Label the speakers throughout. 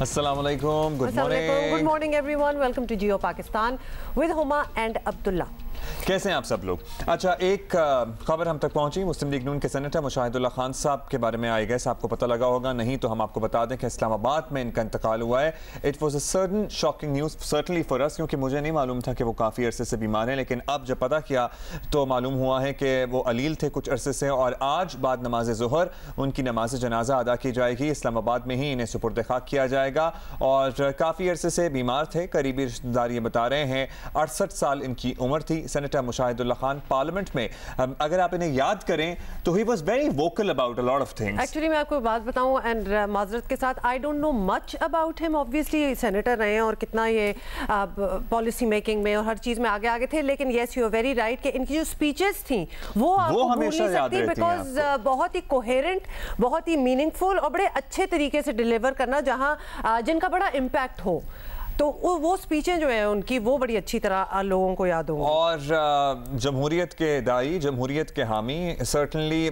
Speaker 1: Assalamualaikum. Good morning.
Speaker 2: Good morning everyone. Welcome to Jio Pakistan with Huma and Abdullah.
Speaker 1: कैसे हैं आप सब लोग? अच्छा, एक खबर हम तक पहुंची। मुस्लिम लीग नून के सेनेटर मुशाहिदुल्लाह खान साहब के बारे में आई गैस आपको पता लगा होगा, नहीं तो हम आपको बता दें कि इस्लामाबाद में इनका इंतकाल हुआ है। It was a certain shocking news certainly for us, क्योंकि मुझे नहीं मालूम था कि वो काफ़ी अरसे से बीमार हैं, लेकिन अब जब पता किया तो मालूम हुआ है कि वो अलील थे कुछ अरसे से, और आज बाद नमाज ज़ोहर उनकी नमाज जनाजा अदा की जाएगी। इस्लामाबाद में ही इन्हें सुपुर्द खाक किया जाएगा, और काफ़ी अरसे से बीमार थे। करीबी रिश्तेदार ये बता रहे हैं 68 साल इनकी उम्र थी। सेनेटर मुशाहिदुल्लाह खान पार्लियामेंट में, अगर आप इन्हें याद करें तो he was very vocal about a lot of things.
Speaker 2: Actually मैं आपको बात बताऊं, एंड माजरत के साथ, I don't know much about him. Obviously senator रहे हैं और कितना ये पॉलिसी मेकिंग में और हर चीज में आगे थे, लेकिन yes you are very right कि इनकी जो स्पीचेस थी वो आपको भूल नहीं सकती, बिकॉज बहुत ही कोहेरेंट, बहुत ही मीनिंगफुल और बड़े अच्छे तरीके से डिलीवर करना, जहां जिनका बड़ा इम्पैक्ट हो। तो वो स्पीचें जो है उनकी वो बड़ी अच्छी तरह लोगों को याद होंगी।
Speaker 1: और जमहूरियत के दाई, जमहूरियत के हामी, सर्टनली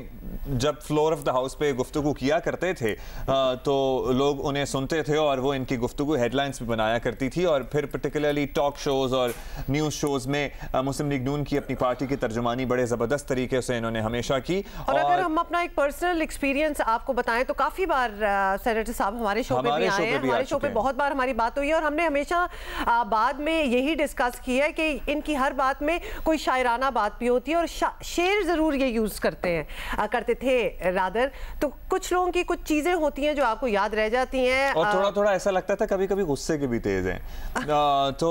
Speaker 1: जब फ्लोर ऑफ द हाउस पे गुफ्तगू किया करते थे तो लोग उन्हें सुनते थे, और वो इनकी गुफ्तगू हेडलाइंस भी बनाया करती थी, और फिर पर्टिकुलरली टॉक शोज़ और न्यूज़ शोज़ में मुस्लिम लीग नून की अपनी पार्टी की तर्जुमानी बड़े ज़बरदस्त तरीके से इन्होंने हमेशा की।
Speaker 2: और अगर हम अपना एक पर्सनल एक्सपीरियंस आपको बताएं तो काफ़ी बार सेनेटर साहब हमारे शो पे भी आए हैं, हमारे शो पे बहुत बार हमारी बात हुई है, और हमने हमेशा बाद में यही डिस्कस किया है कि इनकी हर बात में कोई शायराना बात भी होती है, और शेर ज़रूर ये यूज़ करते थे रादर। तो कुछ लोगों की कुछ चीज़ें होती हैं जो आपको याद रह जाती हैं, और थोड़ा
Speaker 1: थोड़ा ऐसा लगता था कभी कभी गुस्से के भी तेज़ हैं। तो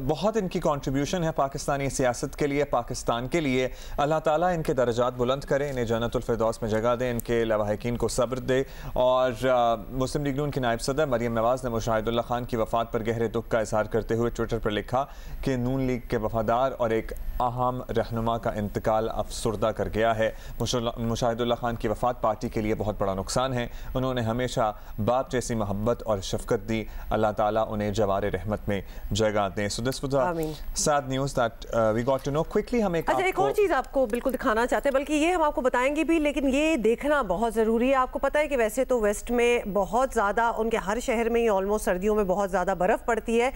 Speaker 1: बहुत इनकी कंट्रीब्यूशन है पाकिस्तानी सियासत के लिए, पाकिस्तान के लिए। अल्लाह ताला इनके दर्जात बुलंद करे, इन्हें जन्नतुल फिरदौस में जगह दे, इनके लवाहिकीन को सब्र दे। और मुस्लिम लीग नून की नायब सदर मरियम नवाज़ ने मुशाहिदुल्लाह खान की वफ़ात पर गहरे दुख का इजहार करते हुए ट्विटर पर लिखा कि नून लीग के वफादार और एक अहम रहनुमा का इंतकाल अफसुर्दा कर गया है। मुशाहिदुल्लाह खान की वफ़ात पार्टी के लिए बहुत बड़ा नुकसान है। उन्होंने हमेशा बाप जैसी मोहब्बत और शफकत दी। अल्लाह ताला उन्हें जवार रहमत में जगह दें। So this was a sad news that we got to know quickly. हम एक
Speaker 2: और चीज़ आपको बिल्कुल दिखाना चाहते हैं, बल्कि ये हम आपको बताएंगे भी, लेकिन ये देखना बहुत ज़रूरी है। आपको पता है कि वैसे तो वेस्ट में बहुत ज़्यादा, उनके हर शहर में ही ऑलमोस्ट सर्दियों में बहुत ज़्यादा बर्फ़ पड़ती है,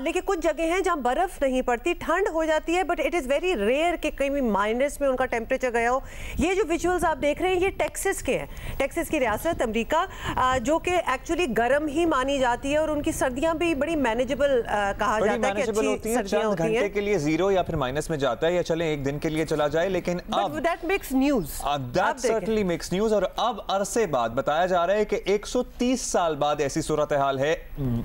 Speaker 2: लेकिन कुछ जगह हैं जहाँ बर्फ़ नहीं पड़ती, ठंड हो जाती है, but it is very rare कि कहीं माइनस में उनका टेम्परेचर गया हो। ये जो विजुअल्स आप देख रहे हैं ये टेक्सास के हैं, टेक्सास की रियासत अमेरिका, जो कि एक्चुअली गर्म ही मानी जाती है, और उनकी सर्दियाँ भी बड़ी मैनेजेबल कहा जाता है कि अच्छी सर्दियाँ होती हैं।
Speaker 1: घंटे के लिए जीरो या फिर माइनस में जाता है, या चले एक दिन के लिए चला जाए, लेकिन अब
Speaker 2: that makes news,
Speaker 1: that certainly makes news. और अब अरसे बाद बताया जा रहा है कि 130 साल बाद ऐसी सूरत हाल है,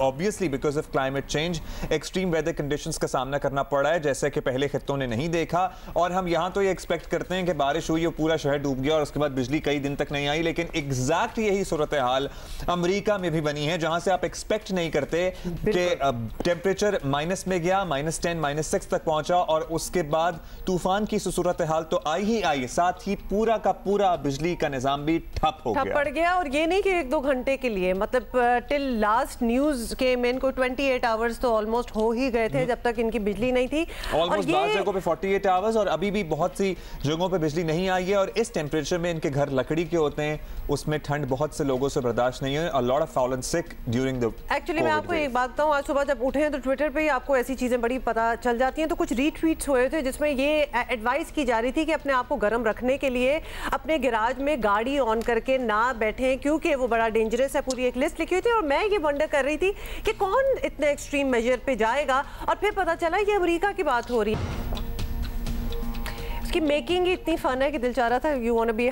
Speaker 1: obviously because of climate change. Extreme weather conditions का सामना करना पड़ रहा है, जैसे कि पहले खित्तों ने नहीं देखा। और हम यहाँ तो ये एक्सपेक्ट करते हैं कि बारिश हुई और पूरा शहर डूब गया, और उसके बाद बिजली कई दिन तक नहीं आई, लेकिन एग्जैक्ट यही सूरत हाल अमेरिका में भी बनी है, जहां से आप एक्सपेक्ट नहीं करते कि टेम्परेचर माइनस में गया, -10 -6 तक पहुंचा, और उसके बाद तूफान की सूरत हाल तो आई ही आई, साथ ही पूरा का पूरा बिजली का निजाम भी ठप
Speaker 2: पड़ गया। और ये नहीं कि 1-2 घंटे के लिए, मतलब टिल लास्ट न्यूज़ के मेन को 28 आवर्स तो ऑलमोस्ट हो ही गए थे जब तक इनकी बिजली नहीं थी।
Speaker 1: ऑलमोस्ट बाज़ जगहों पे 48 आवर्स, और अभी भी बहुत सी जगहों पे बिजली नहीं आई है। और इस टेम्परेचर में इनके घर लकड़ी के होते हैं, उसमें ठंड बहुत से लोगों से बर्दाश्त नहीं है। A lot of fallen sick during the
Speaker 2: actually मैं आपको एक बात बताऊं, आज सुबह जब उठे हैं तो ट्विटर पे ही आपको ऐसी चीज़ें बड़ी पता चल जाती हैं। तो कुछ रीट्वीट्स हुए थे जिसमें ये एडवाइस की जा रही थी कि अपने आप को गर्म रखने के लिए अपने गैराज में गाड़ी ऑन करके ना बैठें, क्योंकि वो बड़ा डेंजरस है। पूरी एक लिस्ट लिखी हुई थी, और मैं ये वंडर कर रही थी कि कौन इतने एक्सट्रीम मेजर पे जाएगा, और फिर पता चला ये अमेरिका की बात हो रही है। की मेकिंग इतनी फन है कि दिल चाह रहा था you want to be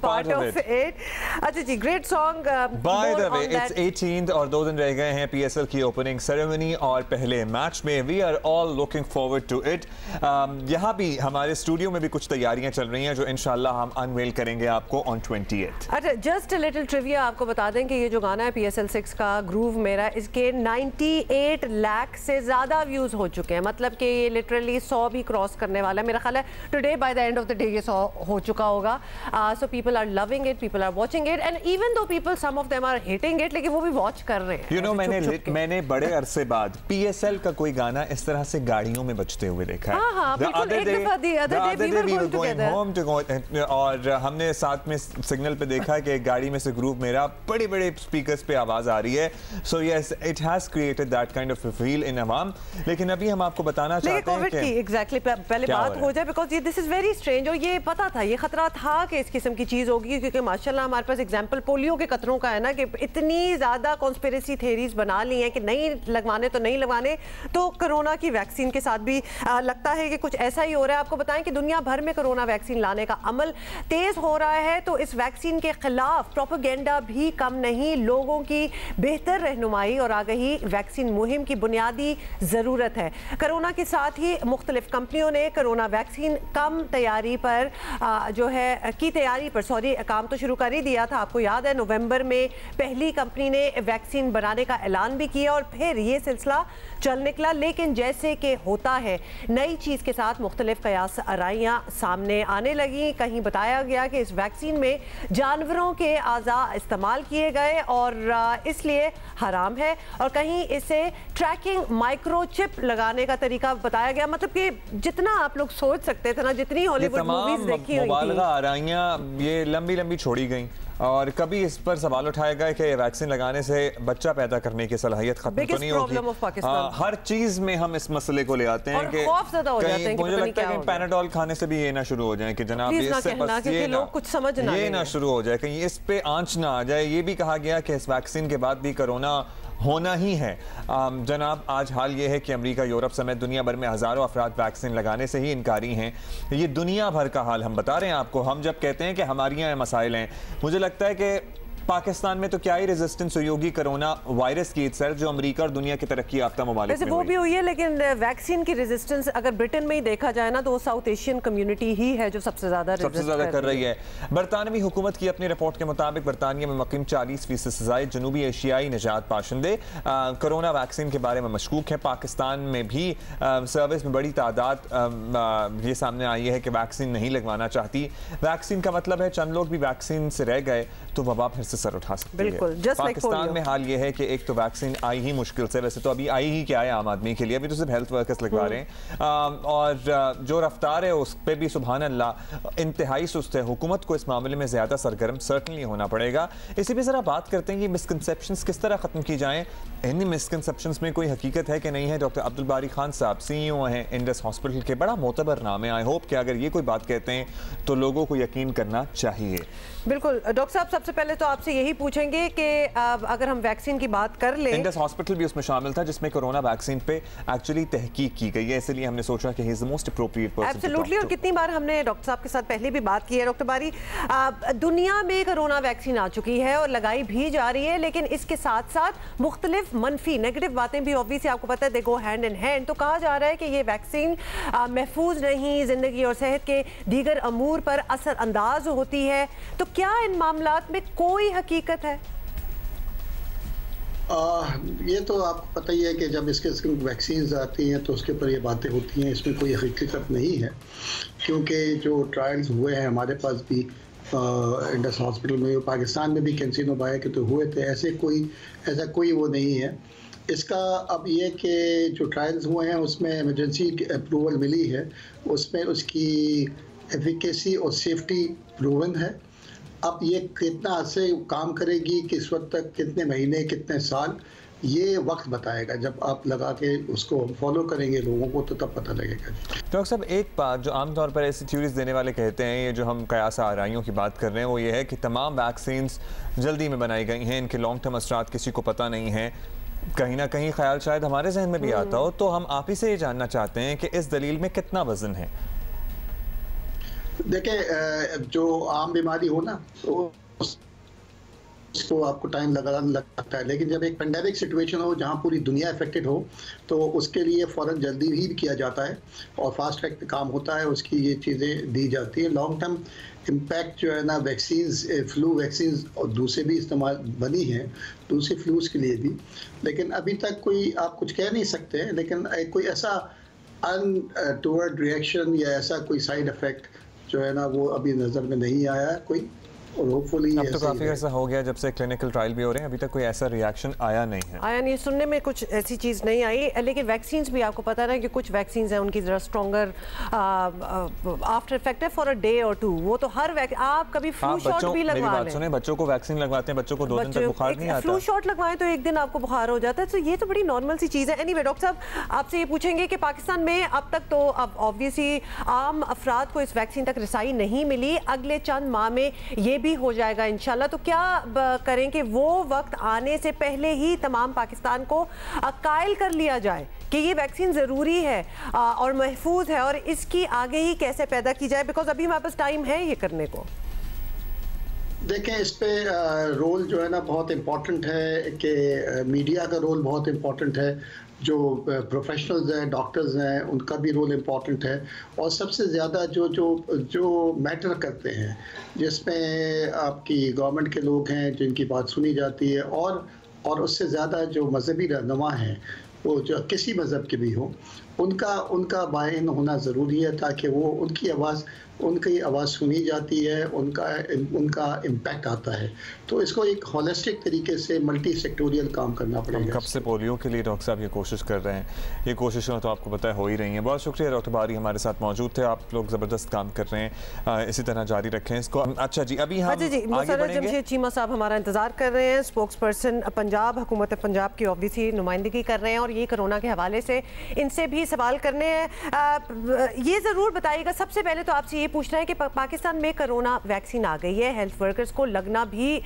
Speaker 2: part of it. अच्छा जी, great song.
Speaker 1: By the way it's 18th और 2 दिन रह गए हैं पीएसएल की ओपनिंग सेरेमनी और पहले मैच में। We are all looking forward to it. यहाँ भी हमारे स्टूडियो में भी कुछ तैयारियां चल रही हैं जो इंशाल्लाह हम अनवेल करेंगे आपको ऑन 28th।
Speaker 2: अच्छा, जस्ट अ लिटिल ट्रिविया आपको बता दें कि ये जो गाना है पीएसएल 6 का ग्रूव मेरा, इसके 98 लाख से ज़्यादा व्यूज़ हो चुके हैं। मतलब कि ये लिटरली 100 भी क्रॉस करने वाला है। मेरा ख्याल है today by the end of the day ये हो चुका होगा। So people are loving it, people are watching it, and even though people some of them are hating it, लेकिन वो भी वॉच कर रहे हैं।
Speaker 1: यू नो, मैंने बड़े अरसे बाद PSL का कोई गाना इस तरह से गाड़ियों में बजते हुए देखा है। और हमने साथ में सिग्नल पे देखा कि गाड़ी में से ग्रुप मेरा बड़े बड़े स्पीकर्स पे आवाज आ रही है। So yes, it has created that kind of feel in अवाम। लेकिन अभी हम आपको बताना चाहते हैं कि
Speaker 2: एग्जैक्टली पहले बात हो जाए, because this is very strange, और ये पता था, ये खतरा था कि इस किस्म की चीज होगी, क्योंकि माशाल्लाह हमारे पास एग्जांपल पोलियो के कतरों का है ना, कि इतनी ज्यादा कॉन्स्पिरेसी थ्योरीज बना ली हैं कि नहीं लगवाने तो नहीं लगवाने। तो कोरोना की वैक्सीन के साथ भी लगता है कि कुछ ऐसा ही हो रहा है। आपको बताएं कि दुनिया भर में कोरोना वैक्सीन लाने का अमल तेज हो रहा है, तो इस वैक्सीन के खिलाफ प्रोपेगेंडा भी कम नहीं। लोगों की बेहतर रहनुमाई और आगाही वैक्सीन मुहिम की बुनियादी जरूरत है। कोरोना के साथ ही मुख्तलिफ कंपनियों ने कोरोना वैक्सीन कम तैयारी पर काम तो शुरू कर ही दिया था। आपको याद है नवंबर में पहली कंपनी ने वैक्सीन बनाने का ऐलान भी किया और फिर ये सिलसिला चल निकला। लेकिन जैसे कि होता है, नई चीज़ के साथ मुख्तलिफ कयास आराइयाँ सामने आने लगी। कहीं बताया गया कि इस वैक्सीन में जानवरों के आज़ा इस्तेमाल किए गए और इसलिए हराम है, और कहीं इसे ट्रैकिंग माइक्रोचिप लगाने का तरीका बताया गया। मतलब कि जितना आप लोग सोच सकते थे ना, जितनी हॉलीवुड मूवीज देखी हुई थी,
Speaker 1: आराइयाँ ये लंबी लंबी छोड़ी गई, और कभी इस पर सवाल उठाया गया कि वैक्सीन लगाने से बच्चा पैदा करने की सलाहियत खत्म तो नहीं होगी। हर चीज में हम इस मसले को ले आते हैं कि मुझे लगता है कि पैनाडोल खाने से भी ये ना शुरू हो जाए कि जनाब इससे बस ये ना शुरू हो जाए, कहीं इस पे आंच ना आ जाए। ये भी कहा गया कि इस वैक्सीन के बाद भी कोरोना होना ही है। जनाब, आज हाल ये है कि अमेरिका, यूरोप समेत दुनिया भर में हज़ारों अफराद वैक्सीन लगाने से ही इनकारी हैं। ये दुनिया भर का हाल हम बता रहे हैं आपको। हम जब कहते हैं कि हमारे यहाँ मसाइल हैं, मुझे लगता है कि पाकिस्तान में तो क्या ही रेजिस्टेंस हुई होगी कोरोना वायरस की इत्सल्फ, जो अमेरिका और दुनिया की तरक्की याफ्ता ममालिक में
Speaker 2: वो भी हुई है। लेकिन वैक्सीन की रेजिस्टेंस अगर ब्रिटेन में ही देखा जाए ना, तो वो साउथ एशियन कम्युनिटी ही है जो सबसे ज्यादा
Speaker 1: कर रही है। बरतानवी हुकूमत की अपनी रिपोर्ट के मुताबिक बरतानिया में मुकीम 40% से ज़ायद जनूबी एशियाई निजात पाशिंदे कोरोना वैक्सीन के बारे में मशकूक है। पाकिस्तान में भी सर्विस में बड़ी तादाद ये सामने आई है कि वैक्सीन नहीं लगवाना चाहती। वैक्सीन का मतलब है चंद लोग भी वैक्सीन से रह गए तो वबा फिर से सर उठा सकती है। पाकिस्तान में हाल ये है कि एक तो वैक्सीन आई ही मुश्किल से, वैसे तो अभी आई ही क्या है आम आदमी के लिए, अभी तो सिर्फ हेल्थ वर्कर्स लगवा रहे हैं, और जो रफ्तार है उस पर भी सुभान अल्लाह इंतहाई सुस्त है। हुकूमत को इस मामले में ज्यादा सरगर्म सर्टनली होना पड़ेगा। इसी भी जरा बात करते हैं कि मिसकंसेप्शंस किस तरह खत्म की जाएं। इन मिसकंसेप्शंस में कोई हकीकत है कि नहीं है। डॉक्टर अब्दुल बारी खान साहब CEO हैं इंडस हॉस्पिटल के, बड़ा मोतबर नाम है। आई होप कि अगर ये कोई बात कहते हैं तो लोगों को यकीन करना चाहिए।
Speaker 2: बिल्कुल डॉक्टर साहब, सबसे पहले तो आपसे यही पूछेंगे कि अगर हम वैक्सीन की बात कर लें,
Speaker 1: इंडस हॉस्पिटल भी उसमें शामिल था जिसमें कोरोना वैक्सीन पे एक्चुअली तहकीक की गई है, इसलिए हमने सोचा कि he is the most appropriate person.
Speaker 2: Absolutely, और कितनी बार हमने डॉक्टर साहब के साथ पहले भी बात की है। डॉक्टर बारी, दुनिया में कोरोना वैक्सीन आ चुकी है और लगाई भी जा रही है, लेकिन इसके साथ साथ मुख्तलिफ मनफी नेगेटिव बातें भी ऑब्वियसली आपको पता है, दे गो हैंड इन हैंड। तो कहा जा रहा है कि ये वैक्सीन महफूज नहीं, जिंदगी और सेहत के दीगर अमूर पर असरअंदाज होती है। तो क्या इन मामला में कोई हकीकत है?
Speaker 3: ये तो आपको पता ही है कि जब इसके वैक्सीन आती हैं तो उसके ऊपर ये बातें होती हैं, इसमें कोई हकीकत नहीं है, क्योंकि जो ट्रायल्स हुए हैं हमारे पास भी इंडस हॉस्पिटल में, पाकिस्तान में भी कैंसिनो बाय के तो हुए थे, ऐसा कोई वो नहीं है। इसका अब ये कि जो ट्रायल्स हुए हैं उसमें इमरजेंसी अप्रूवल मिली है, उसमें उसकी एफिकेसी और सेफ्टी प्रूवन है। अब ये कितना अर्से काम करेगी, किस वक्त तक, कितने महीने, कितने साल, ये वक्त बताएगा। जब आप लगा के उसको फॉलो करेंगे लोगों को तो तब पता लगेगा।
Speaker 1: डॉक्टर साहब, एक बात जो आमतौर पर ऐसी थ्योरीज देने वाले कहते हैं, ये जो हम कयास आराइयों की बात कर रहे हैं, वो ये है कि तमाम वैक्सीन जल्दी में बनाई गई हैं, इनके लॉन्ग टर्म असरात किसी को पता नहीं है। कहीं ना कहीं ख्याल शायद हमारे जहन में भी आता हो, तो हम आप ही से ये जानना चाहते हैं कि इस दलील में कितना वजन है।
Speaker 3: देखें, जो आम बीमारी हो ना तो उसको आपको टाइम लगता है, लेकिन जब एक पेंडेमिक सिचुएशन हो जहाँ पूरी दुनिया इफेक्टेड हो तो उसके लिए फ़ौरन जल्दी ही किया जाता है और फास्ट ट्रैक पे काम होता है, उसकी ये चीज़ें दी जाती हैं। लॉन्ग टर्म इम्पैक्ट जो है ना, वैक्सीन, फ्लू वैक्सीन और दूसरे भी इस्तेमाल बनी हैं दूसरे फ्लूज के लिए भी, लेकिन अभी तक कोई आप कुछ कह नहीं सकते हैं। लेकिन कोई ऐसा अनटुवर्ड रिएक्शन या ऐसा कोई साइड इफ़ेक्ट जो है ना वो अभी नज़र में नहीं आया है कोई, और होपफुली
Speaker 1: अब तो काफ़ी ऐसा हो गया जब से क्लिनिकल ट्रायल भी हो रहे हैं, अभी तक कोई ऐसा रिएक्शन आया नहीं है।
Speaker 2: आया नहीं, सुनने में कुछ ऐसी चीज़ नहीं आई। लेकिन वैक्सीन्स भी आपको पता है कि कुछ वैक्सीन्स हैं उनकी ज़रा स्ट्रॉन्गर आफ्टर इफेक्ट है फॉर अ डे और 2। वो तो हर आप कभी फ्लू शॉट भी लगवा लें,
Speaker 1: सुने बच्चों को वैक्सीन लगवाते हैं, बच्चों को 2 दिन तक बुखार नहीं आता।
Speaker 2: फ्लू शॉट लगवाएं तो 1 दिन आपको बुखार हो जाता है, तो ये तो बड़ी नॉर्मल सी चीज़ है। एनीवे डॉक्टर साहब आपसे ये पूछेंगे कि पाकिस्तान में अब तक तो अब ऑब्वियसली आम अफराद को इस वैक्सीन तक रसाई नहीं मिली, अगले चंद माह में ये भी हो जाएगा इंशाल्लाह। तो क्या करें कि वो वक्त आने से पहले ही तमाम पाकिस्तान को कायल कर लिया जाए कि ये वैक्सीन ज़रूरी है और महफूज है, और इसकी आगे ही कैसे पैदा की जाए, बिकॉज अभी हमारे पास टाइम है ये करने को।
Speaker 3: देखें, इस पे रोल जो है ना बहुत इम्पोर्टेंट है कि मीडिया का रोल बहुत इम्पोर्टेंट है, जो प्रोफेशनल्स हैं, डॉक्टर्स हैं, उनका भी रोल इम्पॉर्टेंट है, और सबसे ज़्यादा जो मैटर करते हैं जिसमें आपकी गवर्नमेंट के लोग हैं जिनकी बात सुनी जाती है, और उससे ज़्यादा जो मजहबी रहनुमा हैं, वो जो किसी मज़हब के भी हों, उनका बाइन होना ज़रूरी है, ताकि वो उनकी आवाज़ सुनी जाती है, उनका इम्पैक्ट आता है। तो इसको एक होलिस्टिक तरीके से मल्टी सेक्टोरियल काम करना पड़ेगा।
Speaker 1: हम कब से पोलियो के लिए डॉक्टर साहब ये कोशिश कर रहे हैं, ये कोशिशें तो आपको पता है हो ही रही हैं। बहुत शुक्रिया डॉक्टर बारी हमारे साथ मौजूद थे, आप लोग ज़बरदस्त काम कर रहे हैं, इसी तरह जारी रखें इसको। अच्छा जी, अभी हम आगे बढ़ेंगे।
Speaker 2: जमशेद चीमा साहब हमारा इंतजार कर रहे हैं, स्पोक्स पर्सन पंजाब, हुकूमत पंजाब की ऑब्वियसली नुमाइंदगी कर रहे हैं, और ये कोरोना के हवाले से इनसे भी सवाल करने हैं। ये ज़रूर बताइएगा, सबसे पहले तो आपसे ये पूछना है कि पाकिस्तान में कोरोना वैक्सीन आ गई है, हेल्थ वर्कर्स को लगना भी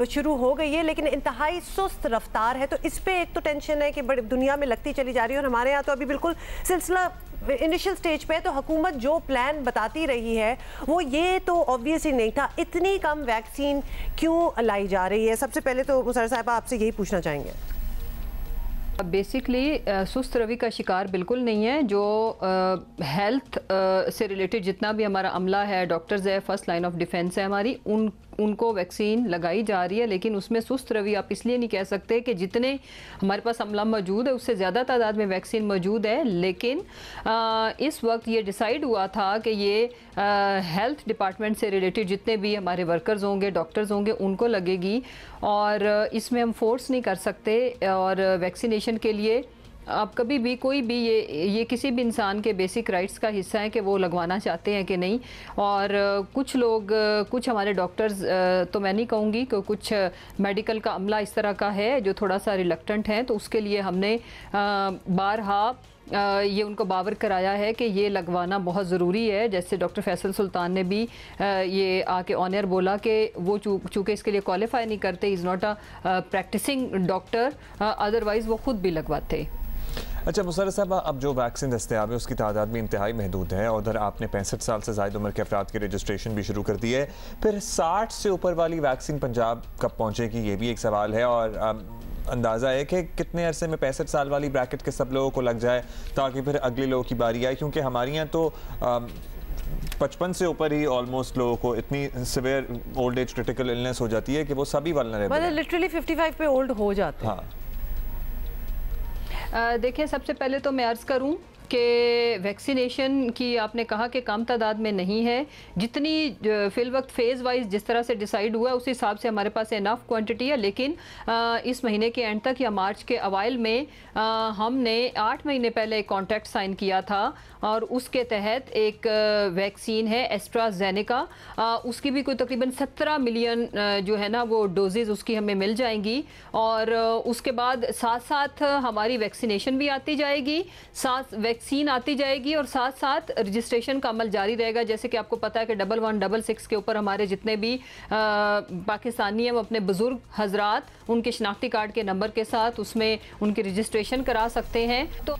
Speaker 2: शुरू हो गई है, लेकिन इंतहाई सुस्त रफ्तार है, तो इस पे एक तो टेंशन है कि बड़ी दुनिया में लगती चली जा रही है, और हमारे यहाँ तो अभी बिल्कुल सिलसिला इनिशियल स्टेज पे है। तो हुकूमत जो प्लान बताती रही है वो ये तो ऑब्वियसली नहीं था। इतनी कम वैक्सीन क्यों लाई जा रही है? सबसे पहले तो मुसर्रत साहिबा आपसे यही पूछना चाहेंगे।
Speaker 4: बेसिकली सुस्त रवि का शिकार बिल्कुल नहीं है। जो हेल्थ से रिलेटेड जितना भी हमारा अमला है, डॉक्टर्स है, फर्स्ट लाइन ऑफ डिफेंस है हमारी, उनको वैक्सीन लगाई जा रही है, लेकिन उसमें सुस्त रवि आप इसलिए नहीं कह सकते कि जितने हमारे पास अमला मौजूद है उससे ज़्यादा तादाद में वैक्सीन मौजूद है। लेकिन इस वक्त ये डिसाइड हुआ था कि ये हेल्थ डिपार्टमेंट से रिलेटेड जितने भी हमारे वर्कर्स होंगे, डॉक्टर्स होंगे, उनको लगेगी, और इसमें हम फोर्स नहीं कर सकते। और वैक्सीनेशन के लिए आप कभी भी कोई भी ये किसी भी इंसान के बेसिक राइट्स का हिस्सा है कि वो लगवाना चाहते हैं कि नहीं। और कुछ लोग, कुछ हमारे डॉक्टर्स, तो मैं नहीं कहूँगी कि कुछ मेडिकल का अमला इस तरह का है जो थोड़ा सा रिलक्टेंट है, तो उसके लिए हमने बारहा ये उनको बावर कराया है कि ये लगवाना बहुत ज़रूरी है। जैसे डॉक्टर फैसल सुल्तान ने भी ये आके ऑन एयर बोला कि वो चूँकि इसके लिए क्वालिफाई नहीं करते, is not a practicing doctor, otherwise वो ख़ुद भी लगवाते।
Speaker 1: अच्छा मुसर्रत साहब, अब जो वैक्सीन दस्तयाब है उसकी तादाद भी इंतहाई महदूद है, उधर आपने 65 साल से ज़ायद उम्र के अफराद की रजिस्ट्रेशन भी शुरू कर दी है, फिर 60 से ऊपर वाली वैक्सीन पंजाब कब पहुँचेगी, ये भी एक सवाल है। और अंदाज़ा है कि कितने अरसे में 65 साल वाली ब्रैकेट के सब लोगों को लग जाए ताकि फिर अगले लोगों की बारी आए, क्योंकि हमारे यहाँ तो 55 से ऊपर ही ऑलमोस्ट लोगों को इतनी severe old age critical illness हो जाती है कि वो सभी वल्नरेबल हैं,
Speaker 2: लिटरली 55 पे ओल्ड हो जाते हैं।
Speaker 4: देखिए, सबसे पहले तो मैं अर्ज़ करूं कि वैक्सीनेशन की आपने कहा कि कम तादाद में नहीं है, जितनी फिल वक्त फ़ेज़ वाइज जिस तरह से डिसाइड हुआ है उस हिसाब से हमारे पास इनफ क्वांटिटी है। लेकिन इस महीने के एंड तक या मार्च के अवाइल में हमने 8 महीने पहले एक कॉन्ट्रैक्ट साइन किया था, और उसके तहत एक वैक्सीन है एस्ट्राजेनेका, उसकी भी कोई तकरीबन 17 मिलियन जो है ना वो डोजेज़ उसकी हमें मिल जाएंगी। और उसके बाद साथ साथ हमारी वैक्सीनेशन भी आती जाएगी, साथ वैक्सीन आती जाएगी, और साथ साथ रजिस्ट्रेशन का अमल जारी रहेगा। जैसे कि आपको पता है कि 1166 के ऊपर हमारे जितने भी पाकिस्तानी हैं वो अपने बुज़ुर्ग हजरात उनके शनाख्ती कार्ड के नंबर के साथ उसमें उनकी रजिस्ट्रेशन करा सकते हैं। तो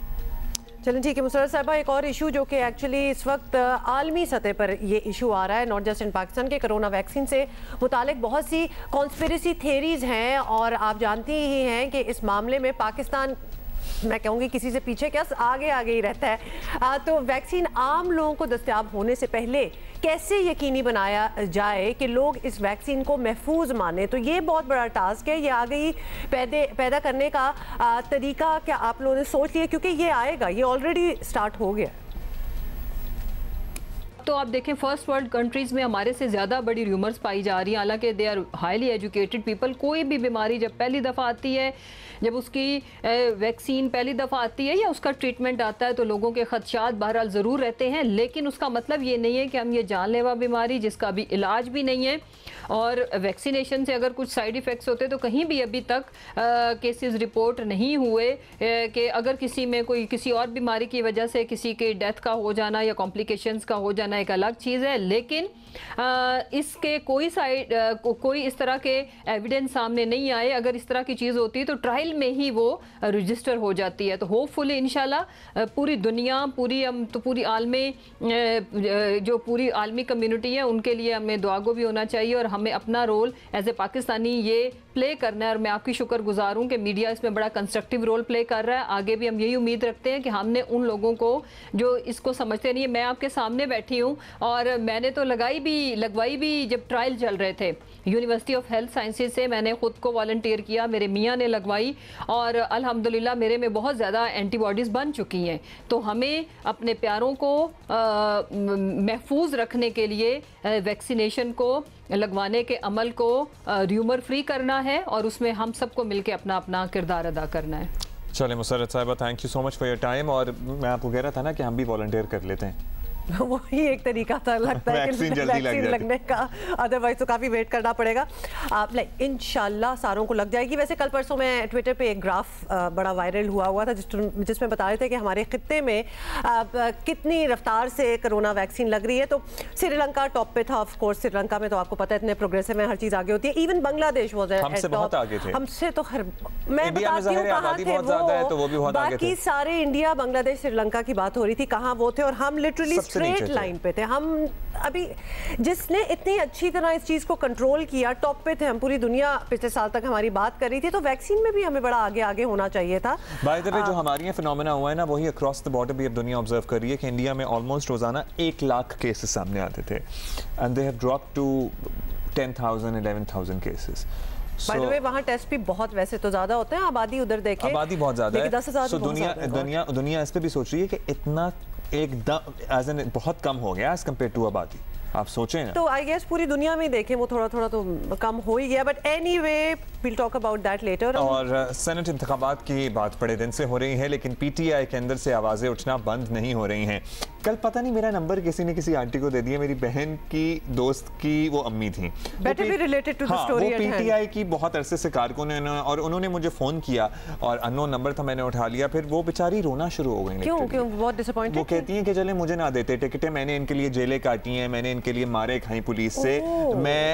Speaker 2: चलें ठीक है मुसर्रत साहिबा, एक और इशू जो कि एक्चुअली इस वक्त आलमी सतह पर ये इशू आ रहा है, नॉट जस्ट इन पाकिस्तान, के कोरोना वैक्सीन से मुतालिक बहुत सी कॉन्स्पिरेसी थेरीज हैं, और आप जानती ही हैं कि इस मामले में पाकिस्तान, मैं कहूँगी किसी से पीछे क्या आगे आगे ही रहता है। तो वैक्सीन आम लोगों को दस्तयाब होने से पहले कैसे यकीनी बनाया जाए कि लोग इस वैक्सीन को महफूज माने, तो ये बहुत बड़ा टास्क है। ये आगे ही पैदा करने का तरीका क्या आप लोगों ने सोच लिया, क्योंकि ये आएगा, ये ऑलरेडी स्टार्ट हो गया।
Speaker 4: अब तो आप देखें फर्स्ट वर्ल्ड कंट्रीज़ में हमारे से ज़्यादा बड़ी र्यूमर्स पाई जा रही हैं, हालांकि they are highly educated people. कोई भी बीमारी जब पहली दफ़ा आती है, जब उसकी वैक्सीन पहली दफ़ा आती है या उसका ट्रीटमेंट आता है, तो लोगों के खदशात बहरहाल ज़रूर रहते हैं, लेकिन उसका मतलब ये नहीं है कि हम ये जानलेवा बीमारी जिसका अभी इलाज भी नहीं है, और वैक्सीनेशन से अगर कुछ साइड इफ़ेक्ट्स होते तो कहीं भी अभी तक केसेस रिपोर्ट नहीं हुए कि अगर किसी में कोई किसी और बीमारी की वजह से किसी के डेथ का हो जाना या कॉम्प्लिकेशंस का हो जाना एक अलग चीज़ है, लेकिन इसके कोई इस तरह के एविडेंस सामने नहीं आए। अगर इस तरह की चीज़ होती है तो ट्रायल में ही वो रजिस्टर हो जाती है। तो होपफुली इंशाल्लाह पूरी दुनिया, पूरी आलमी कम्युनिटी है, उनके लिए हमें दुआगो भी होना चाहिए और हमें अपना रोल एज ए पाकिस्तानी ये प्ले करना है। और मैं आपकी शुक्रगुजार हूँ कि मीडिया इसमें बड़ा कंस्ट्रक्टिव रोल प्ले कर रहा है। आगे भी हम यही उम्मीद रखते हैं कि हमने उन लोगों को जो इसको समझते नहीं है, मैं आपके सामने बैठी हूँ और मैंने तो लगवाई भी जब ट्रायल चल रहे थे यूनिवर्सिटी ऑफ हेल्थ साइंसेज से, मैंने खुद को वॉलंटियर किया, मेरे मियाँ ने लगवाई और अल्हम्दुलिल्लाह मेरे में बहुत ज़्यादा एंटीबॉडीज़ बन चुकी हैं। तो हमें अपने प्यारों को महफूज रखने के लिए वैक्सीनेशन को लगवाने के अमल को र्यूमर फ्री करना है और उसमें हम सबको मिलकर अपना अपना किरदार अदा करना है।
Speaker 1: चले मुसर्रत साहिबा, thank you so much for your time. और मैं आपको कह रहा था ना कि हम भी वॉलंटियर कर लेते हैं।
Speaker 2: वही एक तरीका था लगता है कि वैक्सीन लगने का, अदरवाइज तो काफ़ी वेट करना पड़ेगा। इंशाल्लाह सारों को लग जाएगी। वैसे कल परसों में ट्विटर पे एक ग्राफ बड़ा वायरल हुआ था जिसमें बता रहे थे कि हमारे खित्ते में कितनी रफ्तार से कोरोना वैक्सीन लग रही है। तो श्रीलंका टॉप पे था, ऑफ कोर्स। श्रीलंका में तो आपको पता है इतने प्रोग्रेसिव में हर चीज़ आगे होती है। इवन बांग्लादेश
Speaker 1: हमसे बहुत आगे थे,
Speaker 2: हमसे तो मैं बताती हूँ कहाँ थे वो, बाकी सारे इंडिया, बांग्लादेश, श्रीलंका की बात हो रही थी, कहाँ वो थे और हम लिटरली स्ट्रेट लाइन पे थे। हम अभी जिसने इतनी अच्छी तरह इस चीज को कंट्रोल किया, टॉप पे थे हम। पूरी दुनिया पिछले साल तक हमारी बात कर रही थी, तो वैक्सीन में भी हमें बड़ा आगे होना चाहिए था।
Speaker 1: बाय द वे जो हमारे यहाँ फिनोमेना हुआ है ना, वही अक्रॉस द बॉर्डर भी अब दुनिया ऑब्जर्व कर रही है कि इंडिया में ऑलमोस्ट रोजाना 1 लाख केसेस सामने आते थे and they have dropped to 10,000 11,000 cases.
Speaker 2: By the way वहाँ टेस्ट भी बहुत वैसे तो ज्यादा होते हैं, आबादी उधर देखें,
Speaker 1: आबादी बहुत ज्यादा है।
Speaker 2: 10,000
Speaker 1: so दुनिया इस पे भी सोच रही है कि इतना एकदम एज एन बहुत कम हो गया एज कम्पेयर टू आबादी। आप सोचें ना, तो
Speaker 2: आई गेस पूरी दुनिया में देखें वो थोड़ा थोड़ा तो कम हो ही गया। But anyway we'll talk about that later.
Speaker 1: और सेनेट इंतखाबात की बात बड़े दिन से हो रही है, लेकिन पीटीआई के अंदर से आवाज़ें उठना बंद नहीं हो रही हैं। कल पता नहीं मेरा नंबर किसी ने किसी आंटी को दे दिया, मेरी बहन की दोस्त की वो अम्मी थी,
Speaker 2: better be related to the story
Speaker 1: वो पीटीआई की बहुत अरसे से कारकुन है और उन्होंने मुझे फ़ोन किया और अननोन नंबर था, मैंने उठा लिया। फिर वो बेचारी रोना शुरू हो गई।
Speaker 2: क्यों बहुत डिसअपॉइंटेड?
Speaker 1: वो कहती हैं कि चले मुझे ना देते टिकटें, मैंने इनके लिए जेलें काटी हैं, मैंने इनके लिए मारे खाई पुलिस से, मैं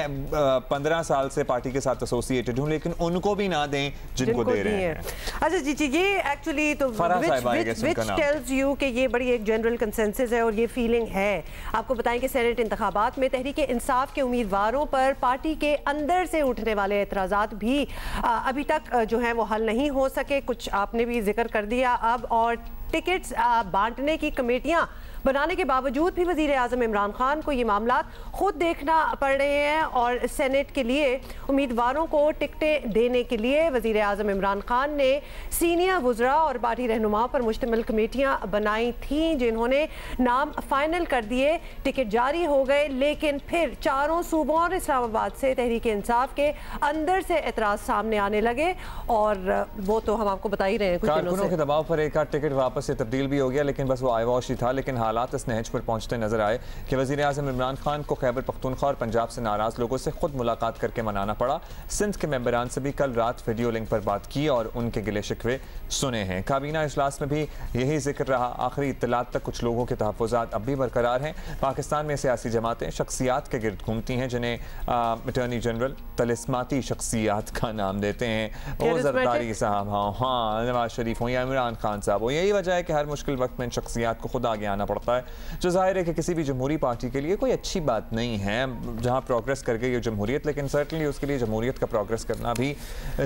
Speaker 1: 15 साल से पार्टी के साथ एसोसिएटेड हूँ, लेकिन उनको भी ना दें जिनको दे रहे हैं।
Speaker 2: अच्छा जी, ये एक्चुअली तो which tells you कि ये बड़ी एक जनरल कंसेंसस है और ये फीलिंग है। आपको बताएं कि सेनेट इंतखाबात में तहरीक इंसाफ के उम्मीदवारों पर पार्टी के अंदर से उठने वाले एतराज़ात भी अभी तक जो है वो हल नहीं हो सके। कुछ आपने भी जिक्र कर दिया अब, और टिकट्स बांटने की कमेटियां बनाने के बावजूद भी वज़ीर आज़म इमरान खान को ये मामला खुद देखना पड़ रहे हैं और सेनेट के लिए उम्मीदवारों को टिकटें देने के लिए वज़ीर आज़म इमरान खान ने सीनियर वज़रा और पार्टी रहनुमाओं पर मुश्तमिल कमेटियां बनाई थीं, जिन्होंने नाम फाइनल कर दिए, टिकट जारी हो गए, लेकिन फिर चारों सूबों और इस्लामाबाद से तहरीक इंसाफ के अंदर से एतराज़ सामने आने लगे और वो तो हम आपको बता ही रहे हैं।
Speaker 1: कारकुनों के दबाव पर एक टिकट वापस से तब्दील भी हो गया, लेकिन बस वो आयवाश ही था। लेकिन हालात इस नहज पर पहुंचते नजर आए कि वज़ीर आज़म इमरान खान को खैबर पख्तूनख्वा और पंजाब से नाराज़ लोगों से खुद मुलाकात करके मनाना पड़ा। सिंध के मेंबरान से भी कल रात वीडियो लिंक पर बात की और उनके गिले शिकवे सुने हैं। काबीना इजलास में भी यही जिक्र रहा। आखिरी इत्तलात तक कुछ लोगों के तहफ़्फ़ुज़ात अब भी बरकरार हैं। पाकिस्तान में सियासी जमातें शख्सियात के गिर्द घूमती हैं जिन्हें अटॉर्नी जनरल तलिस्माती शख्सियात का नाम देते हैं। वो जरदारी साहब हाँ, नवाज शरीफ हो या इमरान खान साहब हो। यही वजह है कि हर मुश्किल वक्त में इन शख्सियात को खुद आगे आना पड़ता है, जो जाहिर है कि किसी भी जमहूरी पार्टी के लिए कोई अच्छी बात नहीं है। जहां प्रोग्रेस कर गई है जमहूरियत, लेकिन सर्टनली उसके लिए जमहूरियत का प्रोग्रेस करना भी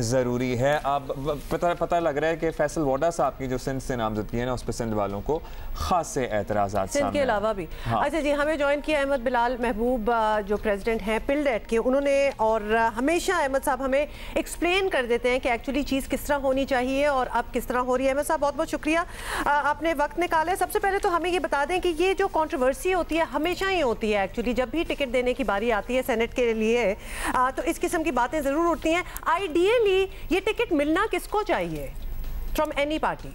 Speaker 1: ज़रूरी है। अब पता लग रहा है कि फैसल वोडा साहब की जो सिंध से नामजदगी है ना, उस पर सिंध वालों को खासे एतराज़ात
Speaker 2: सिंध के अलावा भी। हाँ। अच्छा जी, हमें ज्वाइन किया अहमद बिलाल महबूब जो प्रेसिडेंट हैं पिल्डेट के, उन्होंने, और हमेशा अहमद साहब हमें एक्सप्लेन कर देते हैं कि एक्चुअली चीज़ किस तरह होनी चाहिए और अब किस तरह हो रही है। अहमद साहब बहुत बहुत शुक्रिया, आपने वक्त निकाला है। सबसे पहले तो हमें ये बता बता दें कि ये जो कंट्रोवर्सी होती है हमेशा ही होती है एक्चुअली, जब भी टिकट देने की बारी आती है सेनेट के लिए तो इस किस्म की बातें ज़रूर उठती हैं। आइडियली ये टिकट मिलना किसको चाहिए फ्रॉम एनी पार्टी?